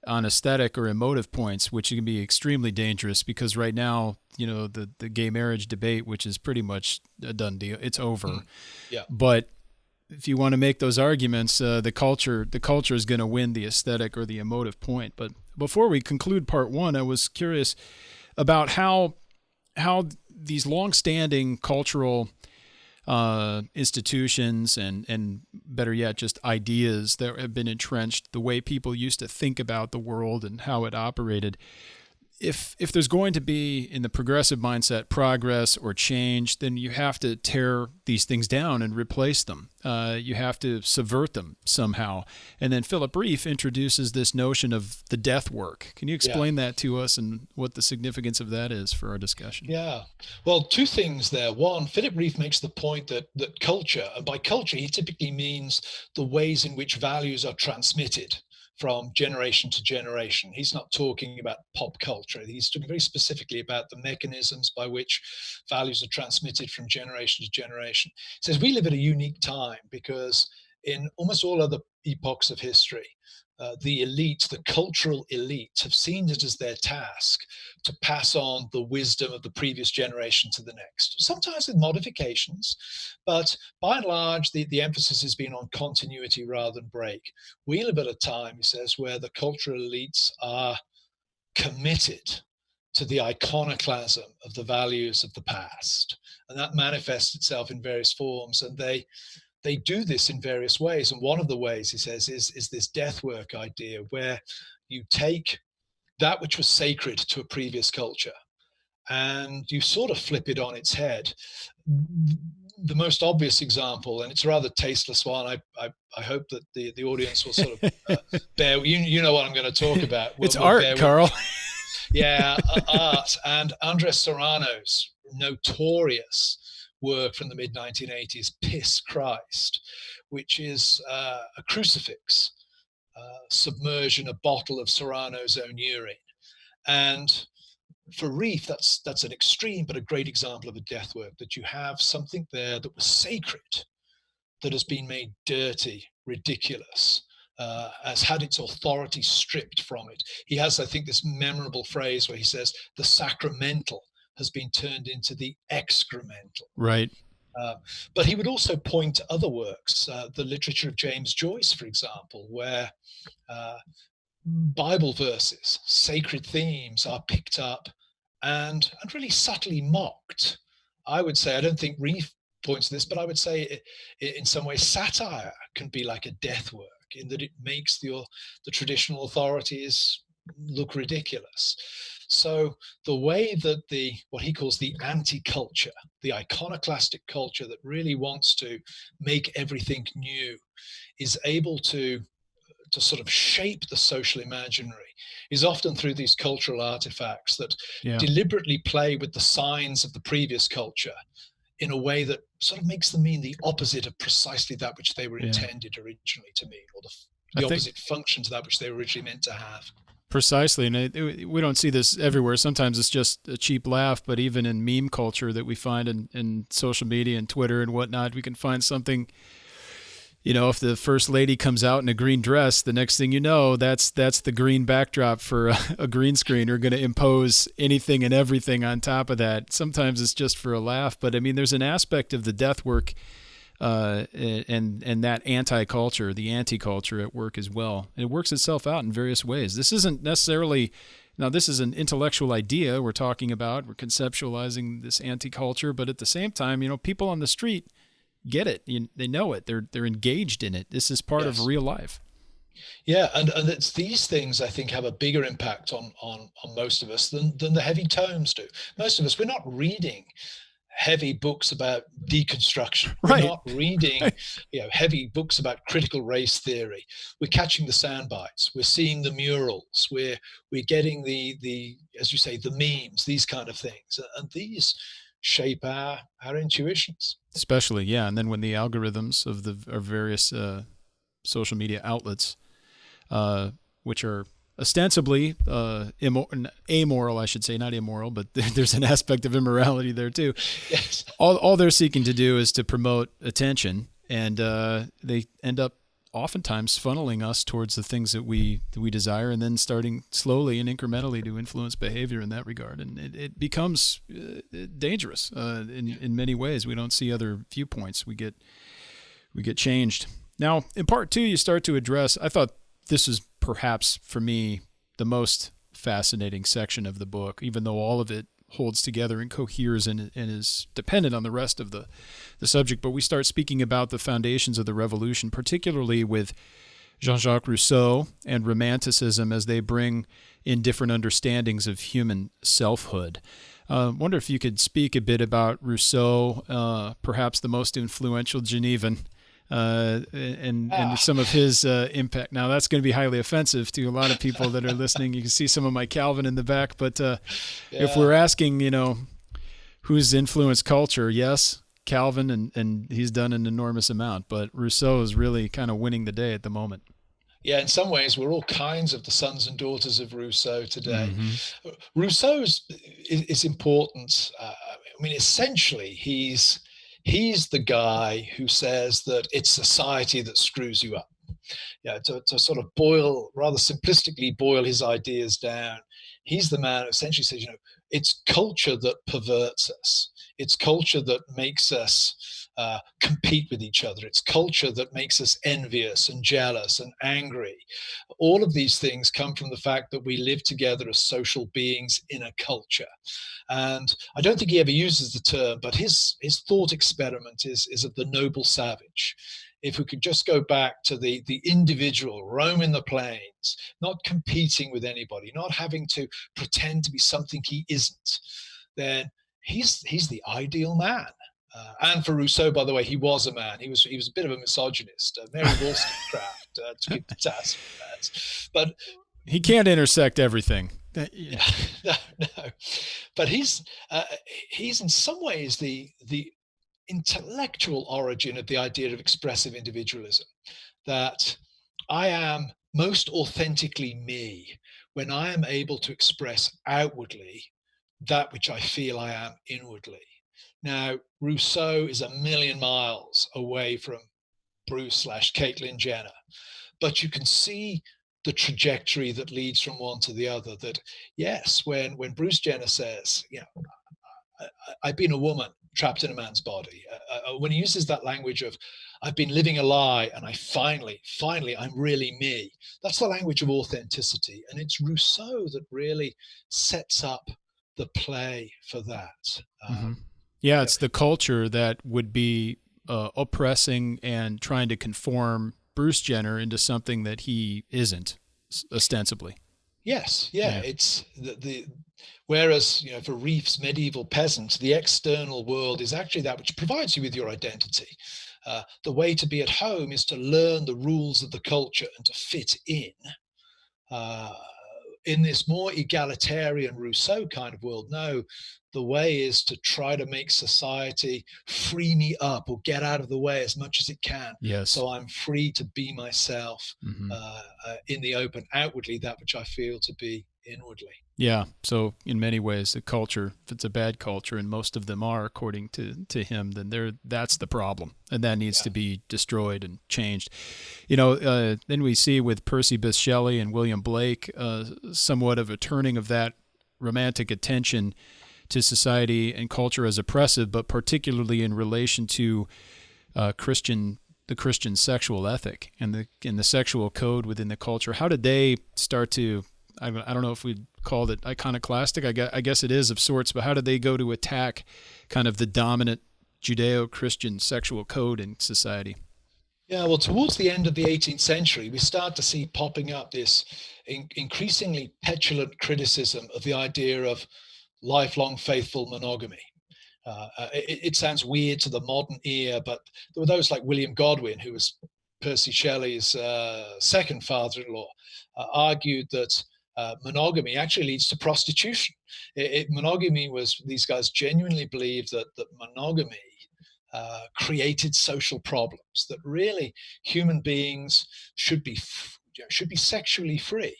on aesthetic or emotive points, which can be extremely dangerous because right now, the gay marriage debate, which is pretty much a done deal, it's over. Yeah. But if you want to make those arguments, the culture is going to win the aesthetic or the emotive point. But before we conclude part one, I was curious about how these long-standing cultural institutions and better yet, just ideas that have been entrenched, the way people used to think about the world and how it operated. If there's going to be, in the progressive mindset, progress or change, then you have to tear these things down and replace them. You have to subvert them somehow. And then Philip Rieff introduces this notion of the death work. Can you explain that to us and what the significance of that is for our discussion? Yeah. Well, two things there. One, Philip Rieff makes the point that culture, and by culture, he typically means the ways in which values are transmitted from generation to generation. He's not talking about pop culture. He's talking very specifically about the mechanisms by which values are transmitted from generation to generation. He says we live at a unique time because in almost all other epochs of history, the elite, the cultural elite, have seen it as their task to pass on the wisdom of the previous generation to the next, sometimes with modifications, but by and large, the emphasis has been on continuity rather than break. We live at a time, he says, where the cultural elites are committed to the iconoclasm of the values of the past, and that manifests itself in various forms, and they do this in various ways. And one of the ways, he says, is this death work idea, where you take that which was sacred to a previous culture and you sort of flip it on its head. The most obvious example, and it's a rather tasteless one, I hope that the audience will sort of bear, you know what I'm going to talk about. It's art, Carl. Yeah, art. And Andres Serrano's notorious work from the mid-1980s, Piss Christ, which is a crucifix submerge in a bottle of Serrano's own urine. And for Reef, that's an extreme but a great example of a death work, that you have something there that was sacred that has been made dirty, ridiculous, has had its authority stripped from it. He has, I think, this memorable phrase where he says, the sacramental has been turned into the excremental. Right. But he would also point to other works, the literature of James Joyce, for example, where Bible verses, sacred themes are picked up and really subtly mocked. I would say, I don't think Reef points to this, but I would say in some ways satire can be like a death work, in that it makes the traditional authorities look ridiculous. So the way that what he calls the anti-culture, the iconoclastic culture that really wants to make everything new, is able to sort of shape the social imaginary, is often through these cultural artifacts that deliberately play with the signs of the previous culture in a way that sort of makes them mean the opposite of precisely that which they were intended originally to mean, or the opposite function to that which they were originally meant to have. Precisely, and we don't see this everywhere. Sometimes it's just a cheap laugh, but even in meme culture that we find in social media and Twitter and whatnot, we can find something. You know, if the first lady comes out in a green dress, the next thing you know, that's the green backdrop for a green screen. We're going to impose anything and everything on top of that. Sometimes it's just for a laugh, but I mean, there's an aspect of the death work and that anti-culture, the anti-culture at work as well. And it works itself out in various ways. This isn't necessarily, now this is an intellectual idea we're talking about. We're conceptualizing this anti-culture, but at the same time, you know, people on the street get it. They know it. They're engaged in it. This is part of real life. Yeah, and it's these things I think have a bigger impact on most of us than the heavy tomes do. Most of us, we're not reading heavy books about deconstruction. We're not reading heavy books about critical race theory. We're catching the sound bites. We're seeing the murals. We're getting the as you say, the memes, these kind of things, and these shape our intuitions. Especially, yeah. And then when the algorithms of the various social media outlets, which are ostensibly amoral, I should say, not immoral, but there's an aspect of immorality there too. Yes. All they're seeking to do is to promote attention, and they end up oftentimes funneling us towards the things that we desire, and then starting slowly and incrementally to influence behavior in that regard. And it becomes dangerous in many ways. We don't see other viewpoints. We get changed. Now, in part two, you start to address, I thought this is perhaps for me the most fascinating section of the book, even though all of it holds together and coheres and is dependent on the rest of the subject. But we start speaking about the foundations of the revolution, particularly with Jean-Jacques Rousseau and Romanticism, as they bring in different understandings of human selfhood. I wonder if you could speak a bit about Rousseau, perhaps the most influential Genevan, and some of his impact. Now, that's going to be highly offensive to a lot of people that are listening. You can see some of my Calvin in the back, but if we're asking, who's influenced culture, yes, Calvin, and he's done an enormous amount, but Rousseau is really kind of winning the day at the moment. Yeah, in some ways, we're all kinds of the sons and daughters of Rousseau today. Mm-hmm. Rousseau is important. I mean, essentially, he's the guy who says that it's society that screws you up. Yeah, to sort of rather simplistically boil his ideas down, he's the man who essentially says, it's culture that perverts us. It's culture that makes us compete with each other. It's culture that makes us envious and jealous and angry. All of these things come from the fact that we live together as social beings in a culture. And I don't think he ever uses the term, but his thought experiment is of the noble savage. If we could just go back to the individual, roam in the plains, not competing with anybody, not having to pretend to be something he isn't, then he's the ideal man. And for Rousseau, by the way, he was a man. He was a bit of a misogynist. Mary Wollstonecraft took him to task for that. But he can't intersect everything. No. But he's in some ways the intellectual origin of the idea of expressive individualism, that I am most authentically me when I am able to express outwardly that which I feel I am inwardly. Now, Rousseau is a million miles away from Bruce/Caitlyn Jenner, but you can see the trajectory that leads from one to the other. That yes, when Bruce Jenner says, I've been a woman trapped in a man's body. When he uses that language of, I've been living a lie and I finally, I'm really me. That's the language of authenticity. And it's Rousseau that really sets up the play for that. Mm-hmm. Yeah, You know, it's the culture that would be oppressing and trying to conform Bruce Jenner into something that he isn't, ostensibly. yes, yeah, Yeah. it's the whereas for Reef's medieval peasant, the external world is actually that which provides you with your identity. The way to be at home is to learn the rules of the culture and to fit in. Uh, in this more egalitarian Rousseau kind of world, no, the way is to try to make society free me up or get out of the way as much as it can. Yes. So I'm free to be myself Mm-hmm. in the open, outwardly, that which I feel to be inwardly. Yeah. So in many ways, the culture, if it's a bad culture, and most of them are, according to him, then that's the problem, and that needs Yeah. to be destroyed and changed. Then we see with Percy Bysshe Shelley and William Blake somewhat of a turning of that romantic attention to society and culture as oppressive, but particularly in relation to the Christian sexual ethic and the sexual code within the culture. How did they start to, I don't know if we'd called it iconoclastic, I guess it is of sorts, but how did they go to attack kind of the dominant Judeo-Christian sexual code in society? Yeah, well, towards the end of the 18th century, we start to see popping up this increasingly petulant criticism of the idea of lifelong faithful monogamy. It sounds weird to the modern ear, but there were those like William Godwin, who was Percy Shelley's second father-in-law, argued that monogamy actually leads to prostitution. Monogamy was, these guys genuinely believed that monogamy created social problems, that really human beings should be sexually free.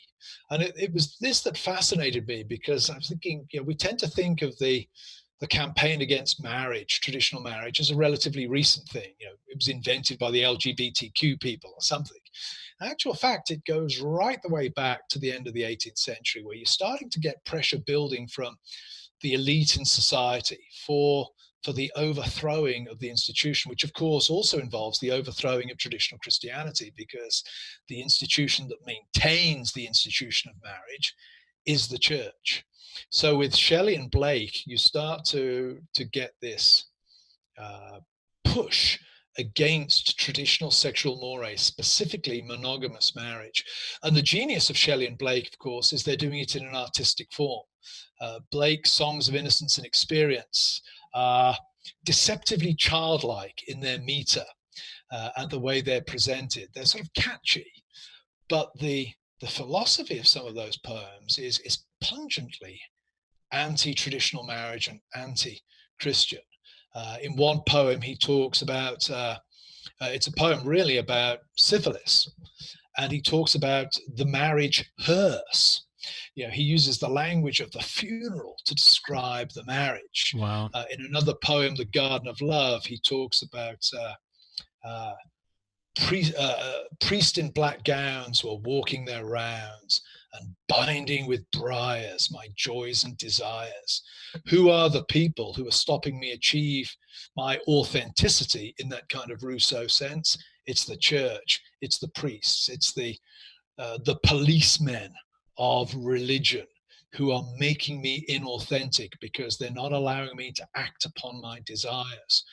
And it was this that fascinated me, because I was thinking, we tend to think of the campaign against marriage, traditional marriage, as a relatively recent thing. It was invented by the LGBTQ people or something. In actual fact, it goes right the way back to the end of the 18th century, where you're starting to get pressure building from the elite in society for the overthrowing of the institution, which of course also involves the overthrowing of traditional Christianity, because the institution that maintains the institution of marriage is the church. So with Shelley and Blake, you start to get this push against traditional sexual mores, specifically monogamous marriage. And the genius of Shelley and Blake, of course, is they're doing it in an artistic form. Blake's Songs of Innocence and Experience are deceptively childlike in their meter and the way they're presented. They're sort of catchy, but the philosophy of some of those poems is pungently anti-traditional marriage and anti-Christian. In one poem, he talks about, it's a poem really about syphilis, and he talks about the marriage hearse. He uses the language of the funeral to describe the marriage. Wow. In another poem, The Garden of Love, he talks about priests in black gowns who are walking their rounds and binding with briars my joys and desires. Who are the people who are stopping me achieve my authenticity in that kind of Rousseau sense? It's the church, it's the priests, it's the policemen of religion who are making me inauthentic because they're not allowing me to act upon my desires.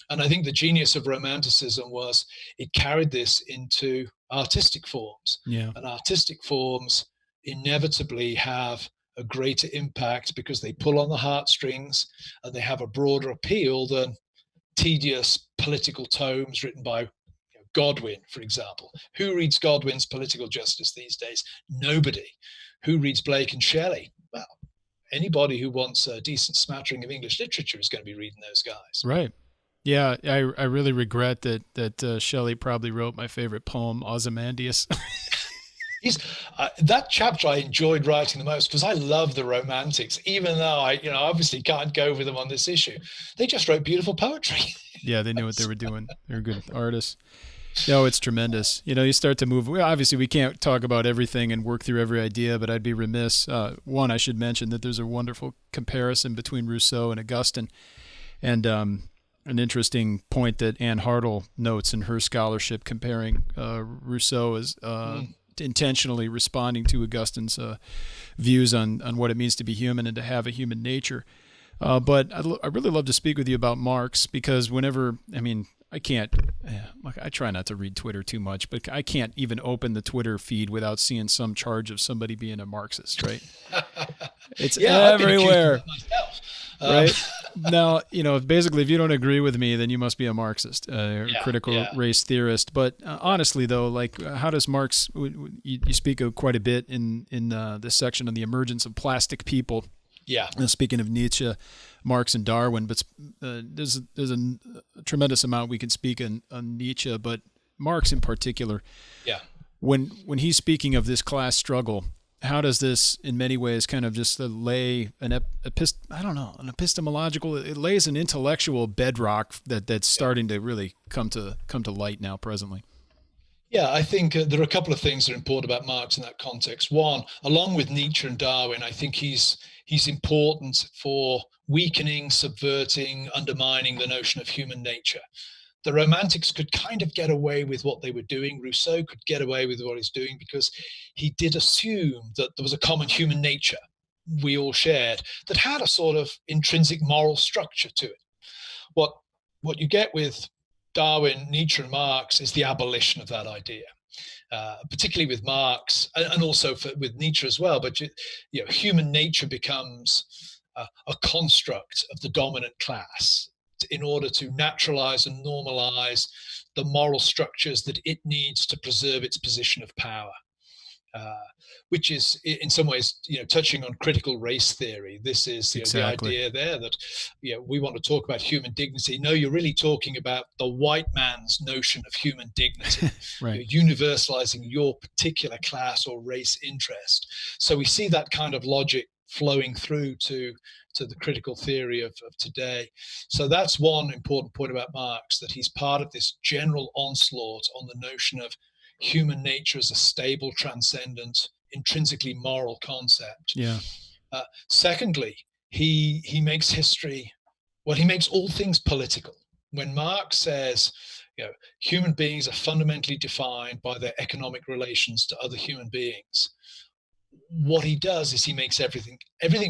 And I think the genius of Romanticism was it carried this into artistic forms. Yeah. And artistic forms inevitably have a greater impact because they pull on the heartstrings and they have a broader appeal than tedious political tomes written by Godwin, for example. Who reads Godwin's Political Justice these days? Nobody. Who reads Blake and Shelley? Well, anybody who wants a decent smattering of English literature is going to be reading those guys. Right. Yeah, I really regret that Shelley probably wrote my favorite poem, Ozymandias. He's that chapter I enjoyed writing the most because I love the Romantics, even though I, obviously can't go with them on this issue. They just wrote beautiful poetry. Yeah, they knew what they were doing. They were good artists. No, it's tremendous. You start to move. Well, obviously, we can't talk about everything and work through every idea, but I'd be remiss. One, I should mention that there's a wonderful comparison between Rousseau and Augustine, and an interesting point that Anne Hartle notes in her scholarship, comparing Rousseau as intentionally responding to Augustine's views on what it means to be human and to have a human nature. But I'd really love to speak with you about Marx, because whenever, I can't, I try not to read Twitter too much, but I can't even open the Twitter feed without seeing some charge of somebody being a Marxist, right? It's everywhere. Right? Now, basically, if you don't agree with me, then you must be a Marxist, critical race theorist. But honestly, though, how does Marx, you speak of quite a bit in this section on the emergence of plastic people. Yeah. Speaking of Nietzsche, Marx, and Darwin, but there's a tremendous amount we can speak on Nietzsche, but Marx in particular. Yeah. When he's speaking of this class struggle, how does this, in many ways, kind of just lay an epistemological? It lays an intellectual bedrock that's starting to really come to light now presently. Yeah, I think there are a couple of things that are important about Marx in that context. One, along with Nietzsche and Darwin, I think he's important for weakening, subverting, undermining the notion of human nature. The Romantics could kind of get away with what they were doing. Rousseau could get away with what he's doing because he did assume that there was a common human nature we all shared that had a sort of intrinsic moral structure to it. What you get with Darwin, Nietzsche, and Marx is the abolition of that idea, particularly with Marx and also with Nietzsche as well. But human nature becomes a construct of the dominant class in order to naturalize and normalize the moral structures that it needs to preserve its position of power. Which is in some ways, touching on critical race theory. This is Exactly. the idea there that we want to talk about human dignity. No, you're really talking about the white man's notion of human dignity. Right. You're universalizing your particular class or race interest. So we see that kind of logic flowing through to the critical theory of today. So that's one important point about Marx, that he's part of this general onslaught on the notion of human nature as a stable, transcendent, intrinsically moral concept. Yeah. Secondly, he makes history, he makes all things political. When Marx says, human beings are fundamentally defined by their economic relations to other human beings, what he does is he makes everything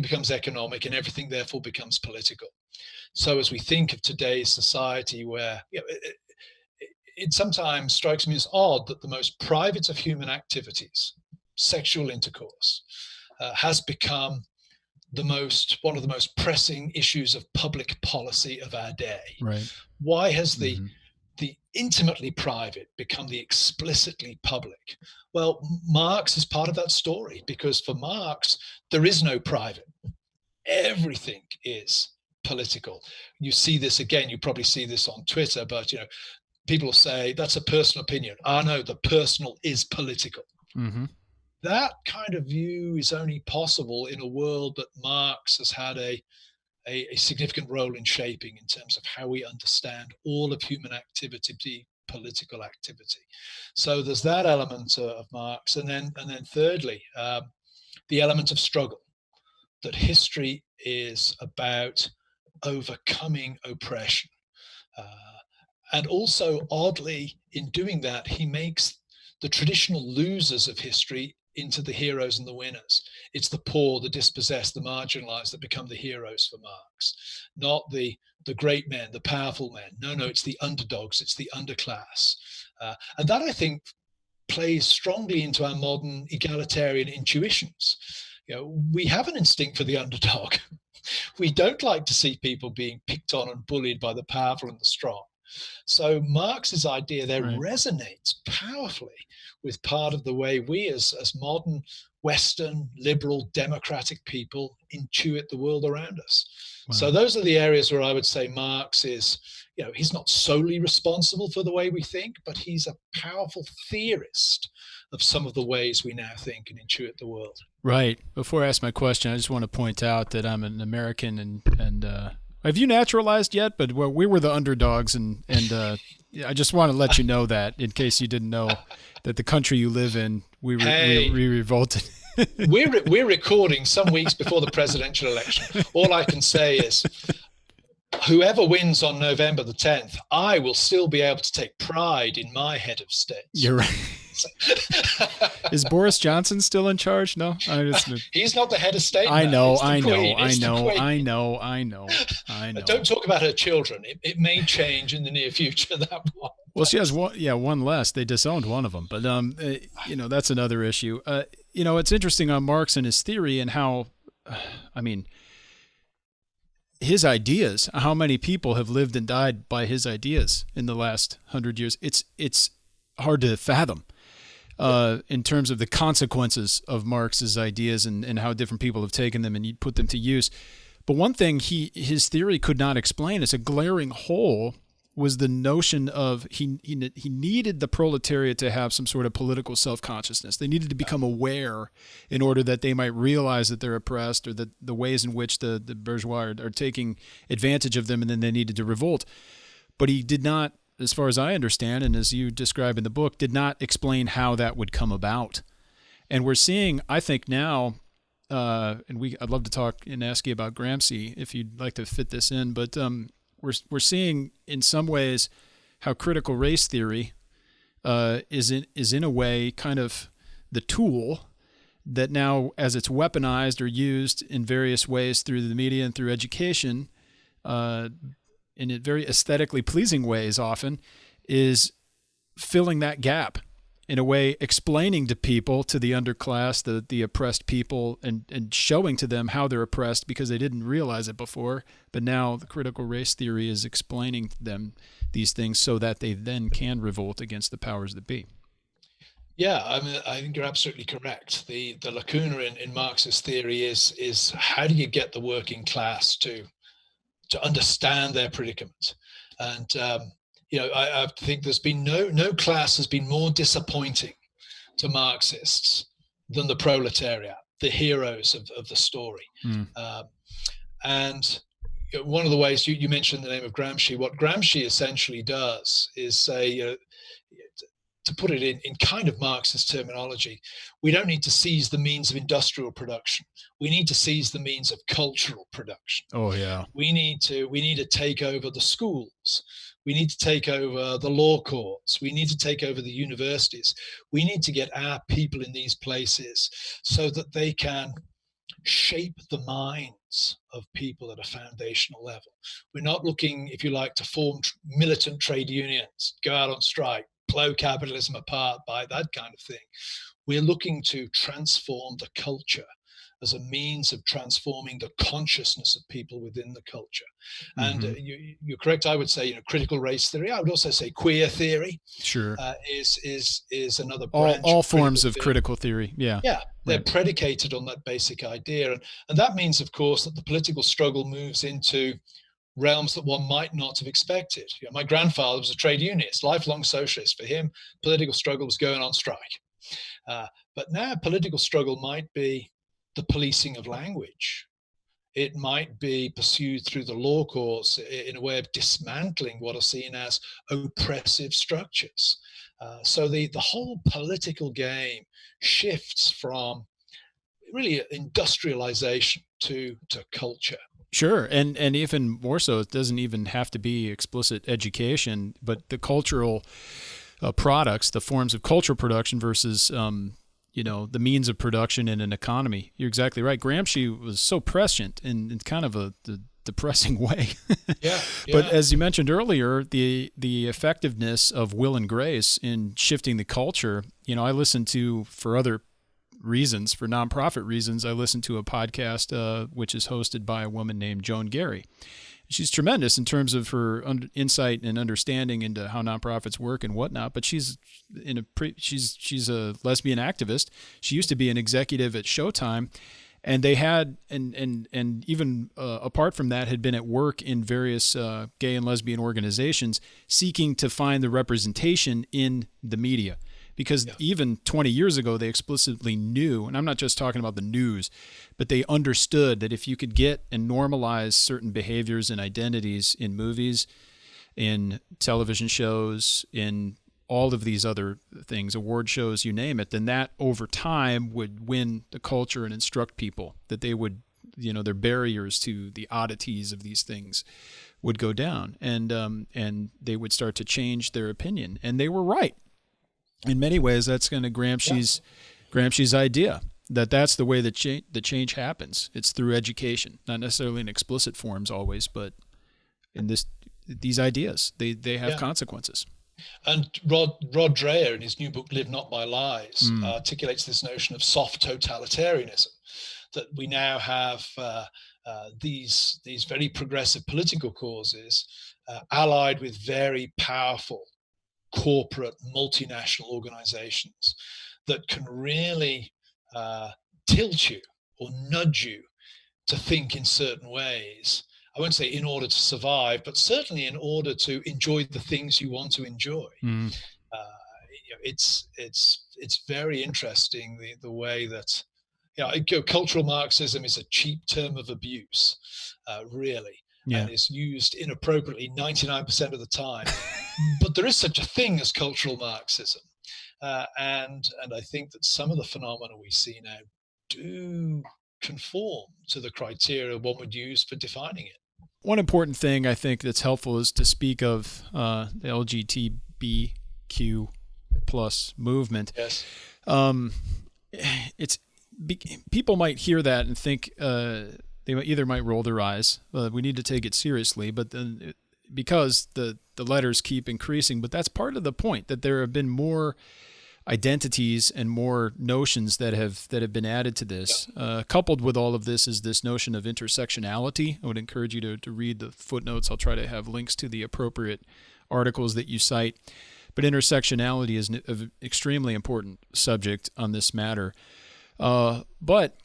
becomes economic, and everything therefore becomes political. So as we think of today's society, where it sometimes strikes me as odd that the most private of human activities, sexual intercourse, has become one of the most pressing issues of public policy of our day. Right. Why has the intimately private become the explicitly public? Well, Marx is part of that story, because for Marx, there is no private. Everything is political. You see this again, you probably see this on Twitter, but people say that's a personal opinion. No, the personal is political. Mm-hmm. That kind of view is only possible in a world that Marx has had a significant role in shaping, in terms of how we understand all of human activity, political activity. So there's that element of Marx, and then thirdly, the element of struggle. That history is about overcoming oppression. And also, oddly, in doing that, he makes the traditional losers of history into the heroes and the winners. It's the poor, the dispossessed, the marginalized that become the heroes for Marx, not the great men, the powerful men. No, it's the underdogs, it's the underclass. And that, I think, plays strongly into our modern egalitarian intuitions. We have an instinct for the underdog. We don't like to see people being picked on and bullied by the powerful and the strong. So Marx's idea there Right. resonates powerfully with part of the way we as modern Western, liberal, democratic people intuit the world around us. So Wow. those are the areas where I would say Marx is, he's not solely responsible for the way we think, but he's a powerful theorist of some of the ways we now think and intuit the world. Right. Before I ask my question, I just want to point out that I'm an American, and have you naturalized yet? But we were the underdogs, and I just want to let you know that in case you didn't know that the country you live in, we revolted. We're recording some weeks before the presidential election. All I can say is, whoever wins on November the 10th, I will still be able to take pride in my head of state. You're right. Is Boris Johnson still in charge? No, he's not the head of state. I know. Don't talk about her children. It may change in the near future. That one. Well, she has one less. They disowned one of them, but that's another issue. It's interesting on Marx and his theory and how, his ideas. How many people have lived and died by his ideas in the last 100 years? It's hard to fathom. In terms of the consequences of Marx's ideas and how different people have taken them and put them to use. But one thing his theory could not explain as a glaring hole was the notion of he needed the proletariat to have some sort of political self-consciousness. They needed to become aware in order that they might realize that they're oppressed or that the ways in which the bourgeois are taking advantage of them, and then they needed to revolt. But he did not, as far as I understand, and as you describe in the book, did not explain how that would come about. And we're seeing, I think now, I'd love to talk and ask you about Gramsci if you'd like to fit this in, but we're seeing in some ways how critical race theory is in a way kind of the tool that now, as it's weaponized or used in various ways through the media and through education, in very aesthetically pleasing ways often, is filling that gap in a way, explaining to people, to the underclass, the oppressed people, and showing to them how they're oppressed because they didn't realize it before. But now the critical race theory is explaining to them these things so that they then can revolt against the powers that be. Yeah, I think you're absolutely correct. The lacuna in Marx's theory is how do you get the working class to understand their predicament? And I think there's been no class has been more disappointing to Marxists than the proletariat, the heroes of the story. And one of the ways you mentioned the name of Gramsci, what Gramsci essentially does is say, to put it in kind of Marxist terminology, we don't need to seize the means of industrial production. We need to seize the means of cultural production. Oh yeah. We need to take over the schools. We need to take over the law courts. We need to take over the universities. We need to get our people in these places so that they can shape the minds of people at a foundational level. We're not looking, if you like, to form militant trade unions, go out on strike, blow capitalism apart by that kind of thing. We're looking to transform the culture as a means of transforming the consciousness of people within the culture. And you're correct. I would say, critical race theory. I would also say queer theory. Sure. Is another branch. All forms of critical theory. Yeah. Yeah. They're predicated on that basic idea. And that means, of course, that the political struggle moves into realms that one might not have expected. My grandfather was a trade unionist, lifelong socialist. For him, political struggle was going on strike. But now political struggle might be the policing of language. It might be pursued through the law courts in a way of dismantling what are seen as oppressive structures. So the whole political game shifts from really industrialization to culture. Sure, and even more so, it doesn't even have to be explicit education, but the cultural products, the forms of cultural production versus the means of production in an economy. You're exactly right. Gramsci was so prescient in kind of a depressing way. Yeah. But as you mentioned earlier, the effectiveness of will and grace in shifting the culture, I listen to, for other reasons, for nonprofit reasons, I listen to a podcast which is hosted by a woman named Joan Gary. She's tremendous in terms of her insight and understanding into how nonprofits work and whatnot. But she's she's a lesbian activist. She used to be an executive at Showtime, and they had and even apart from that, had been at work in various gay and lesbian organizations seeking to find the representation in the media. Because even 20 years ago, they explicitly knew, and I'm not just talking about the news, but they understood that if you could get and normalize certain behaviors and identities in movies, in television shows, in all of these other things, award shows, you name it, then that over time would win the culture and instruct people that they would, their barriers to the oddities of these things would go down, and they would start to change their opinion. And they were right. In many ways, that's kind of Gramsci's idea, that's the way that the change happens. It's through education, not necessarily in explicit forms always, but in these ideas, they have consequences. And Rod Dreher, in his new book, Live Not by Lies, articulates this notion of soft totalitarianism, that we now have these very progressive political causes allied with very powerful corporate multinational organizations that can really tilt you or nudge you to think in certain ways. I won't say in order to survive, but certainly in order to enjoy the things you want to enjoy. It's very interesting the way that cultural Marxism is a cheap term of abuse, really. And is used inappropriately 99% of the time. But there is such a thing as cultural Marxism. And I think that some of the phenomena we see now do conform to the criteria one would use for defining it. One important thing I think that's helpful is to speak of the LGBTQ plus movement. Yes. People might hear that and think they either might roll their eyes. We need to take it seriously, but then because the letters keep increasing. But that's part of the point, that there have been more identities and more notions that have been added to this. Coupled with all of this is this notion of intersectionality. I would encourage you to read the footnotes. I'll try to have links to the appropriate articles that you cite. But intersectionality is an extremely important subject on this matter. But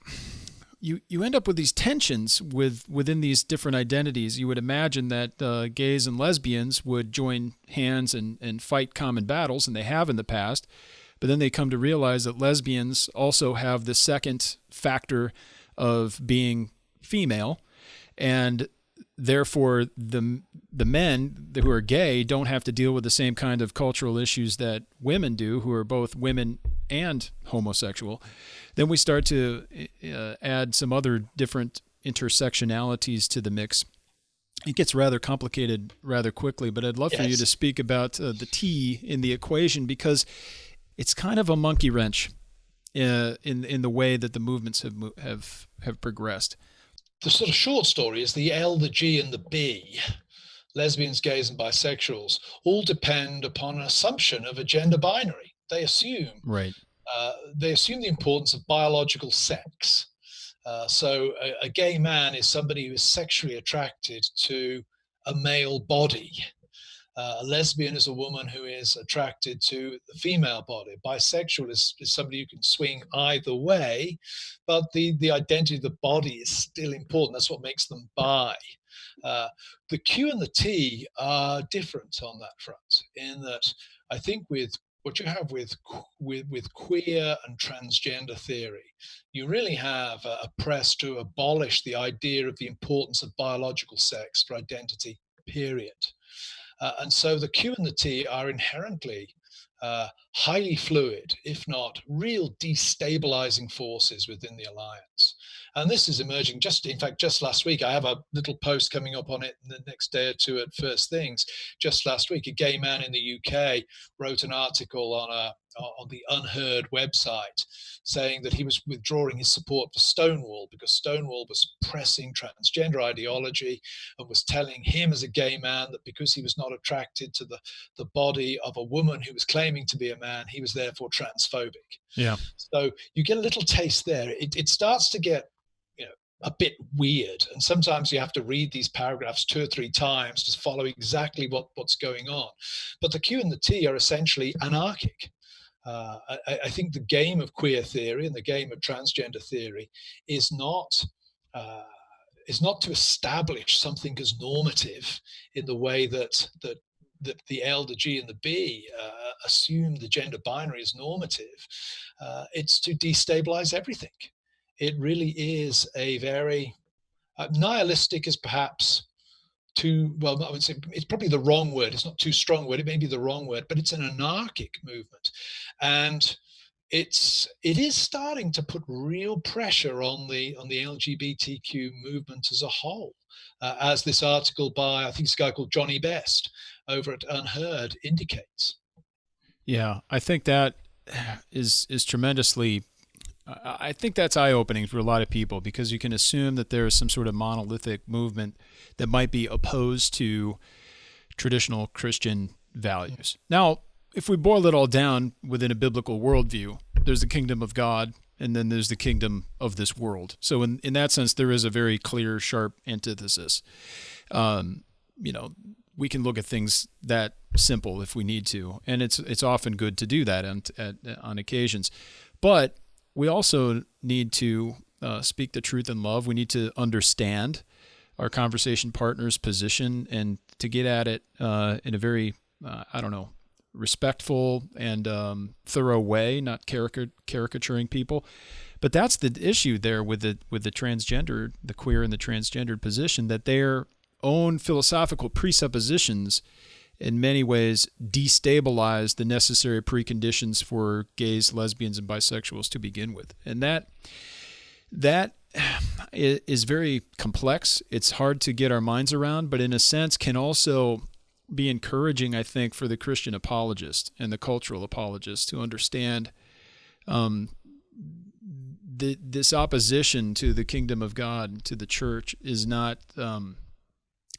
you end up with these tensions within these different identities. You would imagine that gays and lesbians would join hands and fight common battles, and they have in the past. But then they come to realize that lesbians also have the second factor of being female, and therefore the men who are gay don't have to deal with the same kind of cultural issues that women do, who are both women and homosexual. Then we start to add some other different intersectionalities to the mix. It gets rather complicated rather quickly, but I'd love for you to speak about the T in the equation, because it's kind of a monkey wrench in the way that the movements have progressed. The sort of short story is the L, the G, and the B, lesbians, gays, and bisexuals, all depend upon an assumption of a gender binary. They assume the importance of biological sex. So a gay man is somebody who is sexually attracted to a male body. A lesbian is a woman who is attracted to the female body. Bisexual is somebody who can swing either way, but the identity of the body is still important. That's what makes them bi. The Q and the T are different on that front, in that I think with what you have with queer and transgender theory, you really have a press to abolish the idea of the importance of biological sex for identity, period. And so the Q and the T are inherently highly fluid, if not real destabilizing forces within the alliance. And this is emerging in fact, just last week. I have a little post coming up on it in the next day or two at First Things. Just last week, a gay man in the UK wrote an article on the Unheard website saying that he was withdrawing his support for Stonewall because Stonewall was pressing transgender ideology and was telling him as a gay man that because he was not attracted to the body of a woman who was claiming to be a man, he was therefore transphobic. Yeah. So you get a little taste there. It starts to get a bit weird. And sometimes you have to read these paragraphs 2 or 3 times to follow exactly what's going on. But the Q and the T are essentially anarchic. I think the game of queer theory and the game of transgender theory is not uh, to establish something as normative in the way that the L, the G, and the B assume the gender binary is normative. It's to destabilize everything. It really is a very nihilistic is perhaps too, well, I would say it's probably the wrong word. It's not too strong word. It may be the wrong word, but it's an anarchic movement. And it is starting to put real pressure on the LGBTQ movement as a whole, as this article by, I think it's a guy called Johnny Best over at Unheard indicates. Yeah, I think that is tremendously. I think that's eye-opening for a lot of people, because you can assume that there is some sort of monolithic movement that might be opposed to traditional Christian values. Now, if we boil it all down within a biblical worldview, there's the kingdom of God, and then there's the kingdom of this world. So in that sense, there is a very clear, sharp antithesis. You know, we can look at things that simple if we need to, and it's often good to do that on occasions. But we also need to speak the truth in love. We need to understand our conversation partner's position and to get at it in a very, respectful and thorough way, not caricaturing people. But that's the issue there with the transgender, the queer and the transgendered position, that their own philosophical presuppositions in many ways destabilize the necessary preconditions for gays, lesbians, and bisexuals to begin with. And that is very complex. It's hard to get our minds around, but in a sense can also be encouraging, I think, for the Christian apologist and the cultural apologist to understand this opposition to the kingdom of God, to the church, is not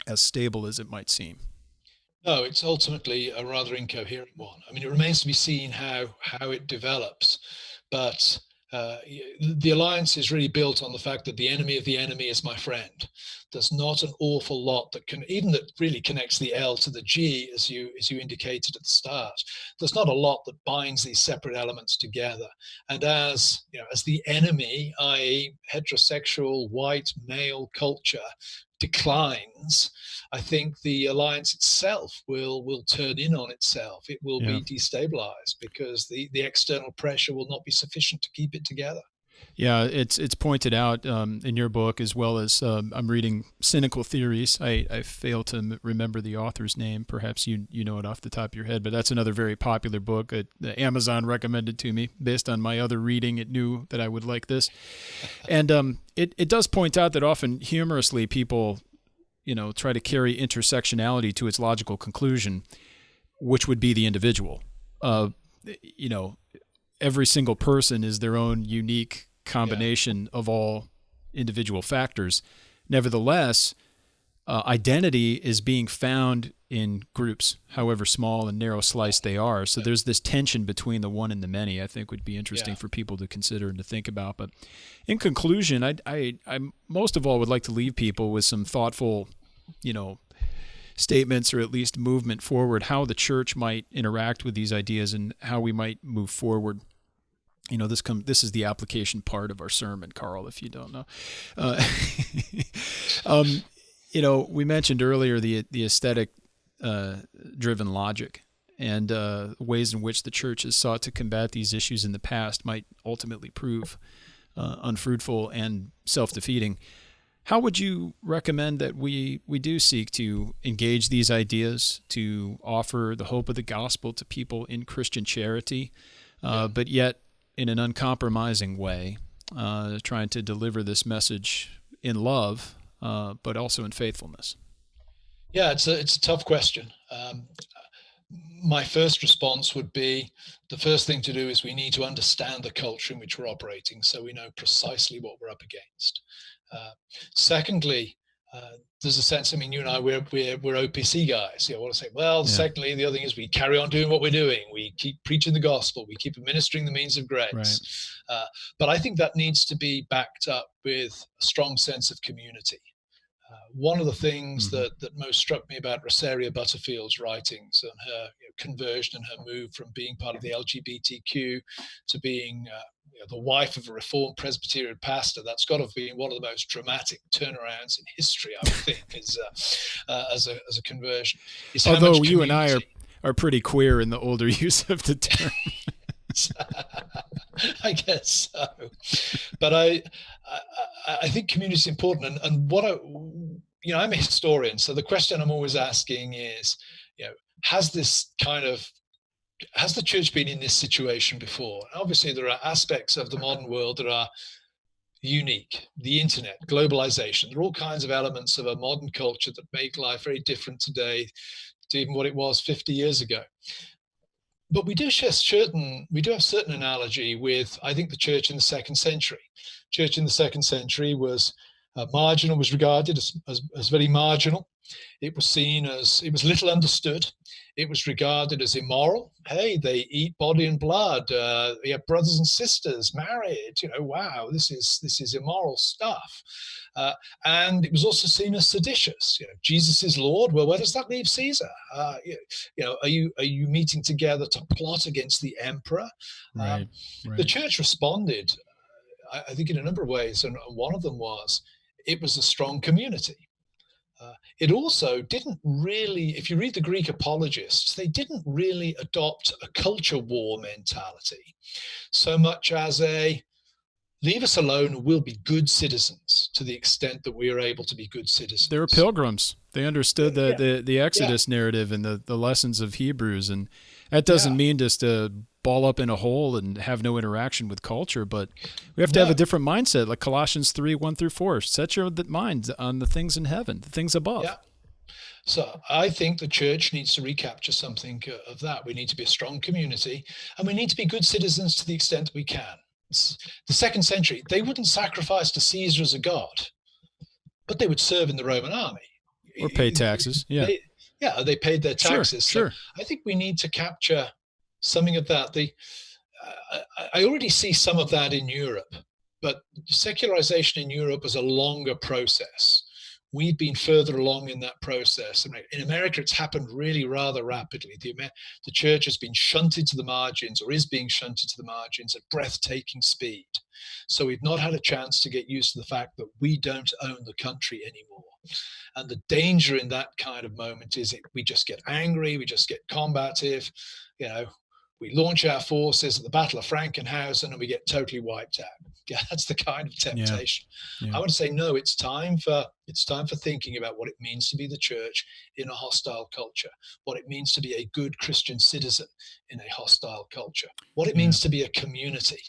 as stable as it might seem. No, it's ultimately a rather incoherent one. I mean, it remains to be seen how it develops, but the alliance is really built on the fact that the enemy of the enemy is my friend. There's not an awful lot that really connects the L to the G, as you indicated at the start. There's not a lot that binds these separate elements together. And as the enemy, i.e., heterosexual white male culture, declines, I think the alliance itself will turn in on itself. It will be destabilized because the external pressure will not be sufficient to keep it together. Yeah, it's pointed out in your book, as well as I'm reading Cynical Theories. I fail to remember the author's name. Perhaps you know it off the top of your head, but that's another very popular book that Amazon recommended to me based on my other reading. It knew that I would like this. And it does point out that often humorously people, try to carry intersectionality to its logical conclusion, which would be the individual. Every single person is their own unique combination of all individual factors. Nevertheless, identity is being found in groups, however small and narrow sliced they are. So there's this tension between the one and the many, I think would be interesting for people to consider and to think about. But in conclusion, I most of all would like to leave people with some thoughtful, statements, or at least movement forward, how the church might interact with these ideas and how we might move forward. This is the application part of our sermon, Carl, if you don't know. We mentioned earlier the aesthetic driven logic, and ways in which the church has sought to combat these issues in the past might ultimately prove unfruitful and self-defeating. How would you recommend that we do seek to engage these ideas, to offer the hope of the gospel to people in Christian charity, but yet in an uncompromising way, trying to deliver this message in love, but also in faithfulness? Yeah, it's a tough question. My first response would be, the first thing to do is we need to understand the culture in which we're operating, so we know precisely what we're up against. Secondly, There's a sense, I mean, you and I, we're OPC guys. I want to say, well, Yeah. secondly, the other thing is we carry on doing what we're doing. We keep preaching the gospel. We keep administering the means of grace. Right. But I think that needs to be backed up with a strong sense of community. One of the things that most struck me about Rosaria Butterfield's writings and her conversion and her move from being part of the LGBTQ to being the wife of a Reformed Presbyterian pastor, that's got to have been one of the most dramatic turnarounds in history, I would think, as a conversion. Is although you and I are pretty queer in the older use of the term. I guess so, but I think community is important, and what I'm a historian, so the question I'm always asking is, has the church been in this situation before? Obviously, there are aspects of the modern world that are unique. The internet, globalization, there are all kinds of elements of a modern culture that make life very different today to even what it was 50 years ago. But we do have certain analogy with, I think, the church in the second century. Church in the second century was marginal, was regarded as very marginal. It was seen as, it was little understood. It was regarded as immoral. Hey, they eat body and blood. They have brothers and sisters married. Wow, this is immoral stuff. And it was also seen as seditious. Jesus is Lord. Well, where does that leave Caesar? Are you meeting together to plot against the emperor? Right. The church responded, I think, in a number of ways, and one of them was it was a strong community. It also didn't really, if you read the Greek apologists, they didn't really adopt a culture war mentality so much as a leave us alone, we'll be good citizens to the extent that we are able to be good citizens. They were pilgrims. They understood the Exodus narrative and the lessons of Hebrews. And that doesn't mean just to ball up in a hole and have no interaction with culture, but we have to have a different mindset, like Colossians 3:1-4. Set your mind on the things in heaven, the things above. Yeah. So I think the church needs to recapture something of that. We need to be a strong community, and we need to be good citizens to the extent that we can. The second century, they wouldn't sacrifice to Caesar as a god, but they would serve in the Roman army. Or pay taxes. They paid their taxes. Sure. So I think we need to capture something of that. I already see some of that in Europe, but secularization in Europe is a longer process. We've been further along in that process. In America, it's happened really rather rapidly. The church has been shunted to the margins, or is being shunted to the margins at breathtaking speed. So we've not had a chance to get used to the fact that we don't own the country anymore. And the danger in that kind of moment is we just get angry, we just get combative, we launch our forces at the Battle of Frankenhausen and we get totally wiped out. Yeah, that's the kind of temptation. Yeah. I want to say, no, it's time for thinking about what it means to be the church in a hostile culture, what it means to be a good Christian citizen in a hostile culture, what it means to be a community.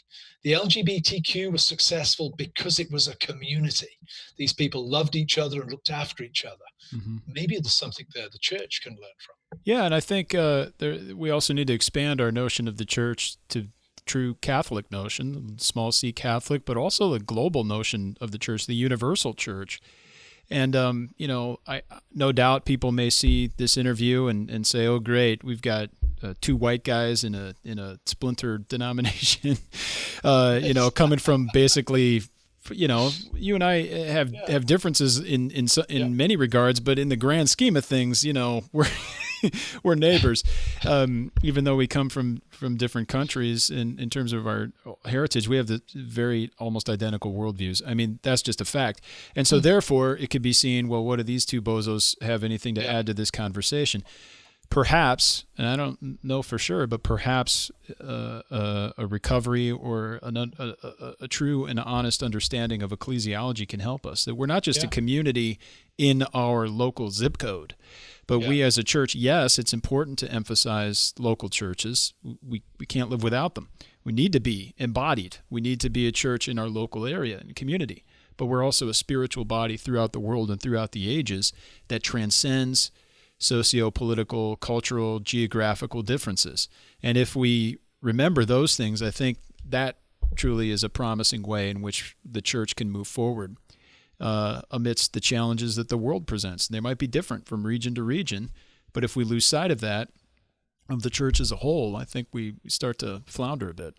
The LGBTQ was successful because it was a community. These people loved each other and looked after each other. Mm-hmm. Maybe there's something there the church can learn from. Yeah, and I think we also need to expand our notion of the church to true Catholic notion, small c Catholic, but also the global notion of the church, the universal church. And, I no doubt people may see this interview and say, oh, great, we've got two white guys in a splinter denomination, coming from basically, you and I have differences in many regards, but in the grand scheme of things, we're neighbors, even though we come from different countries. In terms of our heritage, we have the very almost identical worldviews. I mean, that's just a fact. And so therefore, it could be seen, well, what do these two bozos have anything to add to this conversation? Perhaps, and I don't know for sure, but perhaps a recovery or a true and honest understanding of ecclesiology can help us. That we're not just a community in our local zip code, but we as a church, yes, it's important to emphasize local churches. We can't live without them. We need to be embodied. We need to be a church in our local area and community. But we're also a spiritual body throughout the world and throughout the ages that transcends socio-political, cultural, geographical differences. And if we remember those things, I think that truly is a promising way in which the church can move forward. amidst the challenges that the world presents. They might be different from region to region, but if we lose sight of that, of the church as a whole, I think we start to flounder a bit.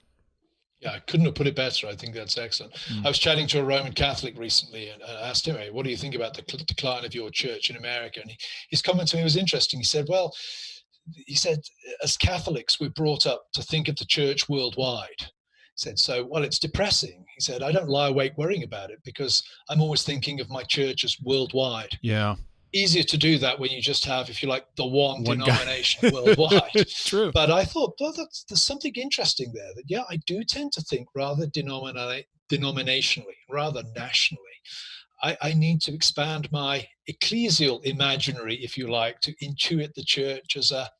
Yeah, I couldn't have put it better. I think that's excellent. I was chatting to a Roman Catholic recently and I asked him, "Hey, what do you think about the decline of your church in America?" And his comment to me was interesting. He said, well, as Catholics, we're brought up to think of the church worldwide. He said, so, well, it's depressing. He said, I don't lie awake worrying about it because I'm always thinking of my church as worldwide. Yeah. Easier to do that when you just have, if you like, the one denomination worldwide. True. But I thought, well, there's something interesting there that, yeah, I do tend to think rather denominationally, rather nationally. I need to expand my ecclesial imaginary, if you like, to intuit the church as a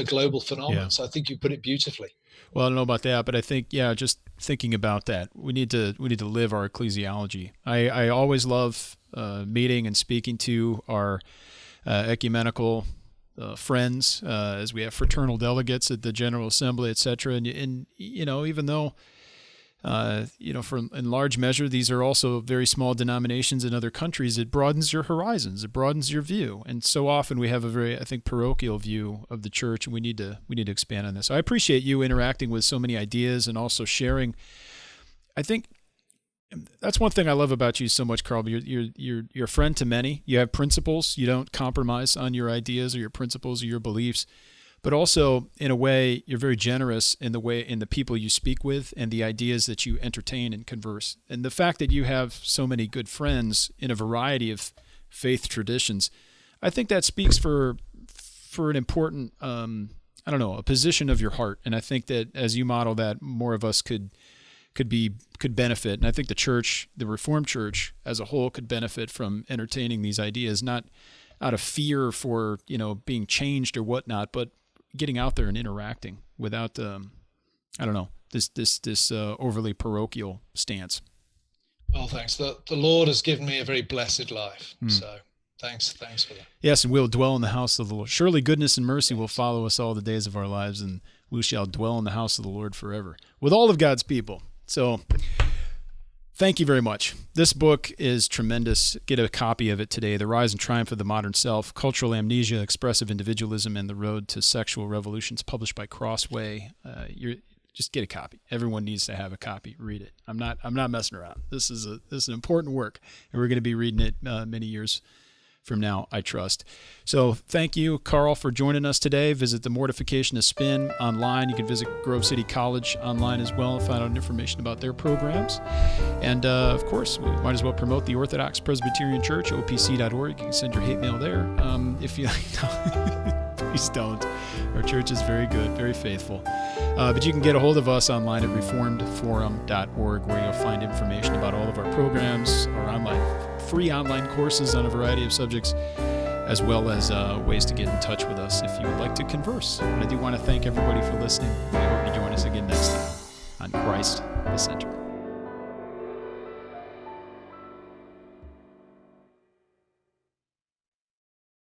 global phenomenon. Yeah. So I think you put it beautifully. Well, I don't know about that, but I think, yeah, just thinking about that, we need to live our ecclesiology. I always love meeting and speaking to our ecumenical friends as we have fraternal delegates at the General Assembly, et cetera. And you know, even though in large measure, these are also very small denominations in other countries, it broadens your horizons, it broadens your view. And so often we have a very, I think, parochial view of the church, and we need to expand on this. So I appreciate you interacting with so many ideas and also sharing. I think that's one thing I love about you so much, Carl. You're a friend to many. You have principles. You don't compromise on your ideas or your principles or your beliefs. But also, in a way, you're very generous in the people you speak with and the ideas that you entertain and converse. And the fact that you have so many good friends in a variety of faith traditions, I think that speaks for an important, a position of your heart. And I think that as you model that, more of us could benefit. And I think the church, the Reformed Church as a whole, could benefit from entertaining these ideas, not out of fear for being changed or whatnot, but getting out there and interacting without, this overly parochial stance. Well, thanks. The Lord has given me a very blessed life. So thanks for that. Yes, and we'll dwell in the house of the Lord. Surely goodness and mercy will follow us all the days of our lives, and we shall dwell in the house of the Lord forever with all of God's people. So thank you very much. This book is tremendous. Get a copy of it today. The Rise and Triumph of the Modern Self, Cultural Amnesia, Expressive Individualism, and the Road to Sexual Revolutions, published by Crossway. Just get a copy. Everyone needs to have a copy. Read it. I'm not messing around. This is an important work, and we're going to be reading it many years from now, I trust. So thank you, Carl, for joining us today. Visit The Mortification of Spin online. You can visit Grove City College online as well and find out information about their programs. And, of course, we might as well promote the Orthodox Presbyterian Church, opc.org. You can send your hate mail there. If you please don't. Our church is very good, very faithful. But you can get a hold of us online at reformedforum.org, where you'll find information about all of our programs, our free online courses on a variety of subjects, as well as ways to get in touch with us if you would like to converse. And I do want to thank everybody for listening. We hope you join us again next time on Christ the Center.